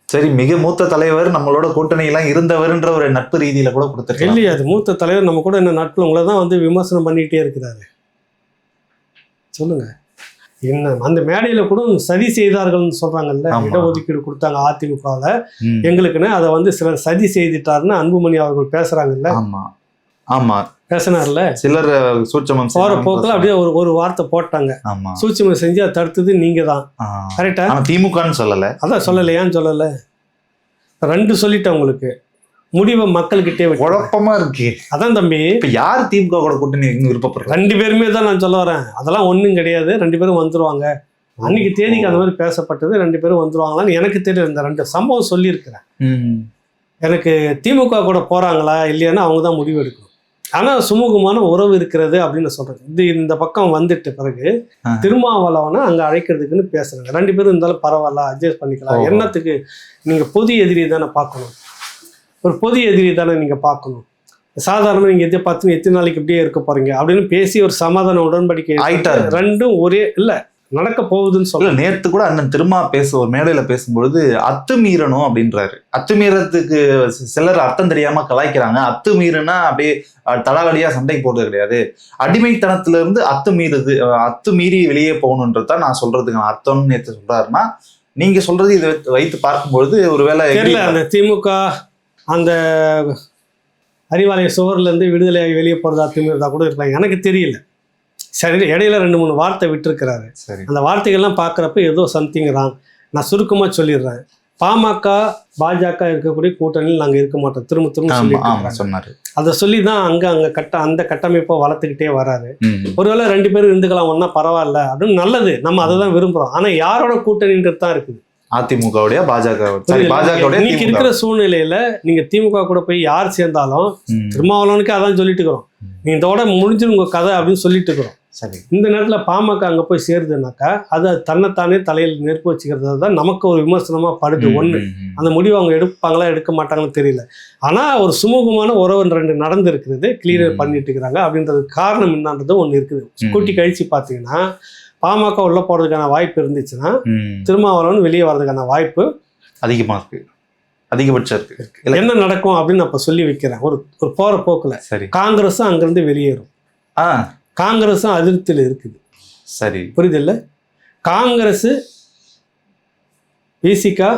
சரி, மிக மூத்த தலைவர் நம்மளோட கூட்டணி எல்லாம் இருந்தவர்ன்ற ஒரு நட்பு ரீதியில கூட கொடுத்துருக்கு இல்லையா? அது மூத்த தலைவர் நம்ம கூட என்ன நட்பு, உங்களை தான் வந்து விமர்சனம் பண்ணிட்டே இருக்கிறாரு. சொல்லுங்க, என்ன அந்த மேடையில கூட சதி செய்தார்கள்னு சொல்றாங்கல்ல, இடஒதுக்கீடு கொடுத்தாங்க அதிமுகவில் எங்களுக்குன்னு, அதை வந்து சிலர் சதி செய்துட்டாருன்னு அன்புமணி அவர்கள் பேசுறாங்கல்ல. ஆமா, பேசினார்ல. சிலர் சூட்சமம் போற போக்குல அப்படியே ஒரு வார்த்தை போட்டாங்க, சூட்சமம் செஞ்சு அதை தடுத்தது நீங்க தான். கரெக்டா? திமுகன்னு சொல்லல. அதான் சொல்லல, ஏன் சொல்லல? 2 சொல்லிட்டேன் உங்களுக்கு, முடிவை மக்கள்கிட்டே குழப்பமா இருக்கு. அதான் தம்பி, இப்ப யார் திமுக கூட கூட்டணி விருப்பப்படுற? 2 பேருமே தான் நான் சொல்ல வரேன். அதெல்லாம் ஒன்றும் கிடையாது, 2 பேரும் வந்துருவாங்க. அன்னைக்கு தேதிக்கு அந்த மாதிரி பேசப்பட்டது, 2 பேரும் வந்துருவாங்களான்னு எனக்கு தெரியல. இந்த 2 சம்பவம் சொல்லியிருக்கிறேன். எனக்கு திமுக கூட போறாங்களா இல்லையான்னு அவங்க தான் முடிவு எடுக்கணும். ஆனால் சுமூகமான உறவு இருக்கிறது அப்படின்னு சொல்றேன். இந்த பக்கம் வந்துட்டு பிறகு திருமாவளவனை அங்கே அழைக்கிறதுக்குன்னு பேசுறாங்க. 2 பேரும் இருந்தாலும் பரவாயில்ல, அட்ஜஸ்ட் பண்ணிக்கலாம். என்னத்துக்கு? நீங்கள் பொது எதிரி தானே பார்க்கணும், ஒரு பொது எதிரி தானே நீங்கள் பார்க்கணும். சாதாரணமாக நீங்கள் எதை பார்த்து எத்தனை நாளைக்கு இப்படியே இருக்க போறீங்க அப்படின்னு பேசி ஒரு சமாதான உடன்படிக்கை ஆயிட்டாரு. 2ம் ஒரே இல்லை நடக்க போகுதுன்னு சொல்ல. நேற்று கூட அண்ணன் திருமா ஒரு மேடையில பேசும்பொழுது அத்துமீறணும் அப்படின்றாரு. அத்துமீறத்துக்கு சிலர் அர்த்தம் தெரியாம கலாய்க்கிறாங்க. அத்துமீறுனா அப்படியே தடாவடியா சண்டைக்கு போறது கிடையாது, அடிமைத்தனத்துல இருந்து அத்துமீறி வெளியே போகணுன்றதான் நான் சொல்றதுக்கான அர்த்தம்னு நேற்று சொல்றாருன்னா, நீங்க சொல்றது இதை வைத்து பார்க்கும்பொழுது ஒருவேளை அந்த திமுக அந்த அறிவாலய சுவர்ல இருந்து விடுதலையாகி வெளியே போறதா அத்துமீறதா கூட இருக்கலாம், எனக்கு தெரியல. சரி, இடையில 2-3 வார்த்தை விட்டுருக்கிறாரு. அந்த வார்த்தைகள்லாம் பார்க்குறப்ப ஏதோ சம்திங் ராங். நான் சுருக்கமாக சொல்லிடுறேன். பாமக பாஜக இருக்கக்கூடிய கூட்டணியில் நாங்கள் இருக்க மாட்டோம், திரும்ப சொன்னாரு. அதை சொல்லி தான் அந்த கட்டமைப்பை வளர்த்துக்கிட்டே வராரு. ஒருவேளை 2 பேரும் இருந்துக்கலாம், ஒன்னா பரவாயில்ல அப்படின்னு, நல்லது, நம்ம அதை தான் விரும்புகிறோம். ஆனால் யாரோட கூட்டணின்றது தான் இருக்குது. அதிமுகவுடைய பாஜகவுடைய இன்னைக்கு இருக்கிற சூழ்நிலையில நீங்க திமுக கூட போய் யார் சேர்ந்தாலும் திருமாவளவனுக்கு அதான் சொல்லிட்டு இருக்கிறோம், நீங்க இதோட முடிஞ்சு உங்க கதை அப்படின்னு சொல்லிட்டு இருக்கிறோம். இந்த நேரத்துல பாமக அங்க போய் சேருதுனாக்கா அது தன்னைத்தானே தலையில் நெருப்பு வச்சுக்கிறது தான் நமக்கு ஒரு விமர்சனமா படுது. ஒண்ணு, அந்த முடிவு அவங்க எடுப்பாங்களா எடுக்க மாட்டாங்கன்னு தெரியல. ஆனா ஒரு சுமூகமான உறவு 2 நடந்து இருக்கிறது, கிளியர் பண்ணிட்டு இருக்கிறாங்க. அப்படின்றது காரணம் என்னன்றது ஒண்ணு இருக்குது. கூட்டி கழிச்சு பாத்தீங்கன்னா பாமக உள்ள போறதுக்கான வாய்ப்பு இருந்துச்சுன்னா திருமாவளவன் வெளியே வர்றதுக்கான வாய்ப்பு அதிகமா இருக்கு, அதிகபட்சம் இருக்கு. என்ன நடக்கும் அப்படின்னு அப்ப சொல்லி வைக்கிறேன். ஒரு போற போக்குல காங்கிரஸும் அங்கிருந்து வெளியேறும். காங்கிரஸும் அதிருப்தியில் இருக்குது. சரி, புரியுதில்ல? காங்கிரஸ், விசிகா,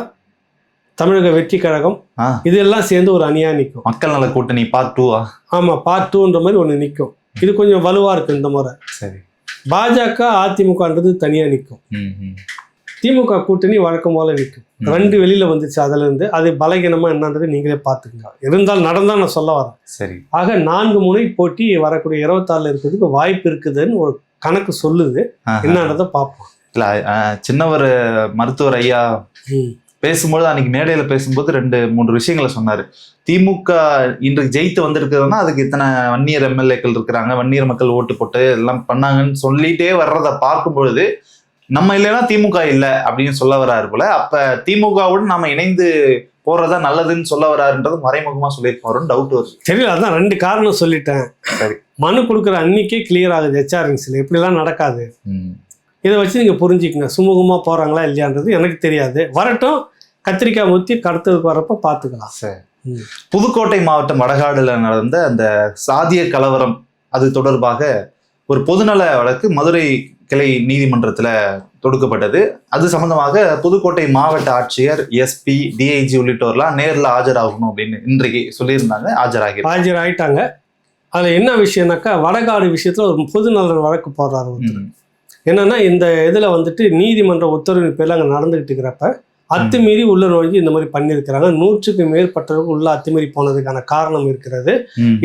தமிழக வெற்றி கழகம் இதெல்லாம் சேர்ந்து ஒரு அணியா நிற்கும். மக்கள் நல கூட்டணி பார்ட் 2. ஆமா, பார்ட் 2ன்ற மாதிரி ஒண்ணு நிற்கும். இது கொஞ்சம் வலுவா இருக்கு இந்த முறை. சரி, பாஜக அதிமுகன்றது தனியா நிற்கும். திமுக கூட்டணி வழக்கம் போல நிற்கும். 2 வெளியில வந்துச்சு, அதுல இருந்து அது பலகீனமா என்னன்றது நீங்களே பாத்துக்கங்க. இருந்தாலும் நடந்தா நான் சொல்ல வரேன். சரி, ஆக 4 முனை போட்டி வரக்கூடிய 26 இருக்கிறதுக்கு வாய்ப்பு இருக்குதுன்னு ஒரு கணக்கு சொல்லுது. என்னன்றதை பார்ப்போம். இல்ல சின்னவர் மருத்துவர் ஐயா பேசும்போது அன்னைக்கு மேடையில பேசும்போது 2-3 விஷயங்களை சொன்னாரு. திமுக இன்றைக்கு ஜெயித்து வந்திருக்கிறதுனா அதுக்கு இத்தனை வன்னியர் எம்எல்ஏக்கள் இருக்கிறாங்க, வன்னியர் மக்கள் ஓட்டு போட்டு எல்லாம் பண்ணாங்கன்னு சொல்லிட்டே வர்றதை பார்க்கும் பொழுது நம்ம இல்லைன்னா திமுக இல்லை அப்படின்னு சொல்ல வர்றாரு போல. அப்ப திமுகவுடன் நாம இணைந்து போறதா நல்லதுன்னு சொல்ல வர்றாருன்றது மறைமுகமா சொல்லியிருப்பாருன்னு டவுட் வருது. தெரியல, அதான் 2 காரணம் சொல்லிட்டேன். சரி, மனு கொடுக்குற அன்னைக்கே கிளியர் ஆகுது ஹெச்ஆர்என்சியில், இப்படிலாம் நடக்காது. இதை வச்சு நீங்கள் புரிஞ்சுக்கங்க சுமூகமாக போகிறாங்களா இல்லையான்றது எனக்கு தெரியாது. வரட்டும், கத்திரிக்காய் ஊற்றி கடத்ததுக்கு வரப்போ பார்த்துக்கலாம். சரி. புதுக்கோட்டை மாவட்டம் வடகாடுல நடந்த அந்த சாதிய கலவரம் அது தொடர்பாக ஒரு பொதுநல வழக்கு மதுரை கிளை நீதிமன்றத்தில் தொடுக்கப்பட்டது. அது சம்பந்தமாக புதுக்கோட்டை மாவட்ட ஆட்சியர், எஸ்பி, டிஐஜி உள்ளிட்டோர்லாம் நேரில் ஆஜராகணும் அப்படின்னு இன்றைக்கு சொல்லியிருந்தாங்க. ஆஜராயிட்டாங்க. அதில் என்ன விஷயம்னாக்கா, வடகாடு விஷயத்தில் ஒரு பொதுநலன் வழக்கு போடுறாரு ஒருத்தர். என்னன்னா, இந்த இதில் வந்துட்டு நீதிமன்ற உத்தரவின் பேரில் அங்கே நடந்துகிட்டு இருக்கிறப்ப அத்துமீறி உள்ள நுழைஞ்சு இந்த மாதிரி பண்ணியிருக்கிறாங்க. 100க்கு மேற்பட்டவர்கள் உள்ள அத்துமீறி போனதுக்கான காரணம் இருக்கிறது.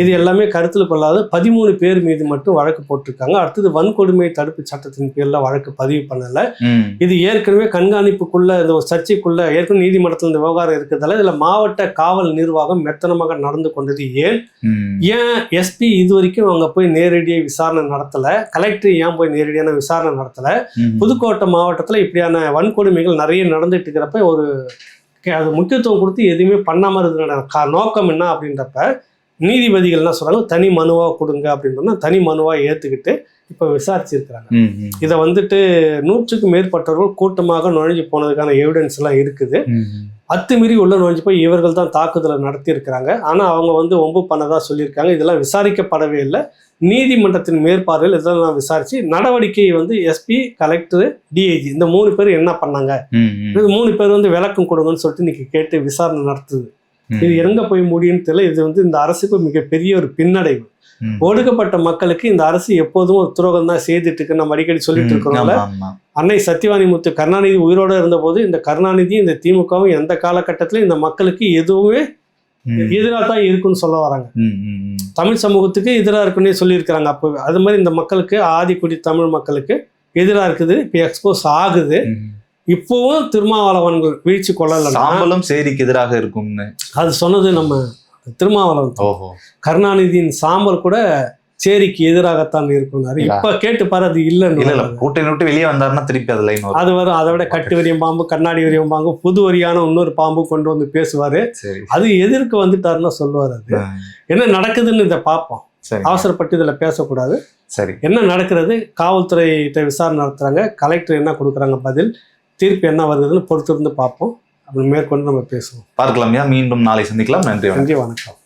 இது எல்லாமே கருத்தில் கொள்ளாத 13 பேர் மீது மட்டும் வழக்கு போட்டிருக்காங்க. அடுத்தது வன்கொடுமை தடுப்பு சட்டத்தின் பேர்ல வழக்கு பதிவு பண்ணல. இது ஏற்கனவே கண்காணிப்புக்குள்ள இந்த ஒரு சர்ச்சைக்குள்ள ஏற்கனவே நீதிமன்றத்தில் இந்த விவகாரம் இருக்கிறதால இதுல மாவட்ட காவல் நிர்வாகம் மெத்தனமாக நடந்து கொண்டது. ஏன் எஸ்பி இது வரைக்கும் அவங்க போய் நேரடியாக விசாரணை நடத்தல, கலெக்டர் ஏன் போய் நேரடியான விசாரணை நடத்தல? புதுக்கோட்டை மாவட்டத்துல இப்படியான வன்கொடுமைகள் நிறைய நடந்துட்டு இருக்கிற ஒரு அது முக்கியத்துவம் கொடுத்து எதுவுமே பண்ணாம இருந்த நோக்கம் என்ன அப்படின்றப்ப நீதிபதிகள் என்ன சொல்றாங்க, தனி மனுவா கொடுங்க அப்படின்றா தனி மனுவா ஏத்துக்கிட்டு இப்ப விசாரிச்சிருக்கிறாங்க. இதை வந்துட்டு 100க்கு மேற்பட்டவர்கள் கூட்டமாக நுழைஞ்சு போனதுக்கான எவிடன்ஸ் எல்லாம் இருக்குது. அத்துமீறி உள்ள நுழைஞ்சு போய் இவர்கள் தான் தாக்குதலை நடத்தி இருக்கிறாங்க. ஆனா அவங்க வந்து ஒம்பு பண்ணதா சொல்லியிருக்காங்க. இதெல்லாம் விசாரிக்கப்படவே இல்லை. நீதிமன்றத்தின் மேற்பார்வையில் இதெல்லாம் விசாரிச்சு நடவடிக்கை வந்து எஸ்பி, கலெக்டர், டிஐஜி இந்த 3 பேர் என்ன பண்ணாங்க, இது 3 பேர் வந்து விளக்கம் கொடுங்கன்னு சொல்லிட்டு இன்னைக்கு கேட்டு விசாரணை நடத்துது. இது எங்க போய் முடியும்னு தெரியல. இது வந்து இந்த அரசுக்கு மிகப்பெரிய ஒரு பின்னடைவு. ஒடுக்கப்பட்ட மக்களுக்கு இந்த அரசு எப்போதும் ஒரு துரோகம் தான் செய்துட்டு இருக்கு. நம்ம அடிக்கடி சொல்லிட்டு இருக்கிறோம்ல. அன்னை சத்தியவாணி முத்து கருணாநிதி உயிரோட இருந்த போது இந்த கருணாநிதி இந்த திமுகவும் எந்த காலகட்டத்திலும் இந்த மக்களுக்கு எதுவுமே எதிராக தான் இருக்குன்னு சொல்ல வராங்க. தமிழ் சமூகத்துக்கு எதிராக இருக்குன்னே சொல்லியிருக்கிறாங்க. அப்போ அது மாதிரி இந்த மக்களுக்கு, ஆதிக்குடி தமிழ் மக்களுக்கு எதிராக இருக்குது. இப்போ எக்ஸ்போஸ் ஆகுது. இப்போவும் திருமாவளவன்கள் வீழ்ச்சி கொள்ளலாம், சேரிக்கு எதிராக இருக்கும்னு அது சொன்னது நம்ம திருமாவளவன். கருணாநிதியின் சாம்பல் கூட சேரிக்கு எதிராகத்தான் இருக்கும். இப்ப கேட்டு பாரு, அது இல்லைன்னு கூட்டணி விட்டு வெளியே வந்தாருன்னா திருப்பி அது வரும். அதை விட கட்டு வரியம் பாம்பு, கண்ணாடி வரியம் பாம்பு, புது வரியான இன்னொரு பாம்பு கொண்டு வந்து பேசுவாரு. அது எதிர்க்கு வந்துட்டாருன்னா சொல்லுவாரு. அது என்ன நடக்குதுன்னு இதை பார்ப்போம். அவசரப்பட்டு இதுல பேசக்கூடாது. சரி, என்ன நடக்கிறது, காவல்துறை விசாரணை நடத்துறாங்க, கலெக்டர் என்ன கொடுக்குறாங்க பதில், தீர்ப்பு என்ன வருதுன்னு பொறுத்திருந்து பார்ப்போம். அப்படி மேற்கொண்டு நம்ம பேசுவோம். பார்க்கலாம்யா. மீண்டும் நாளை சந்திக்கலாம். நன்றி, வணக்கம்.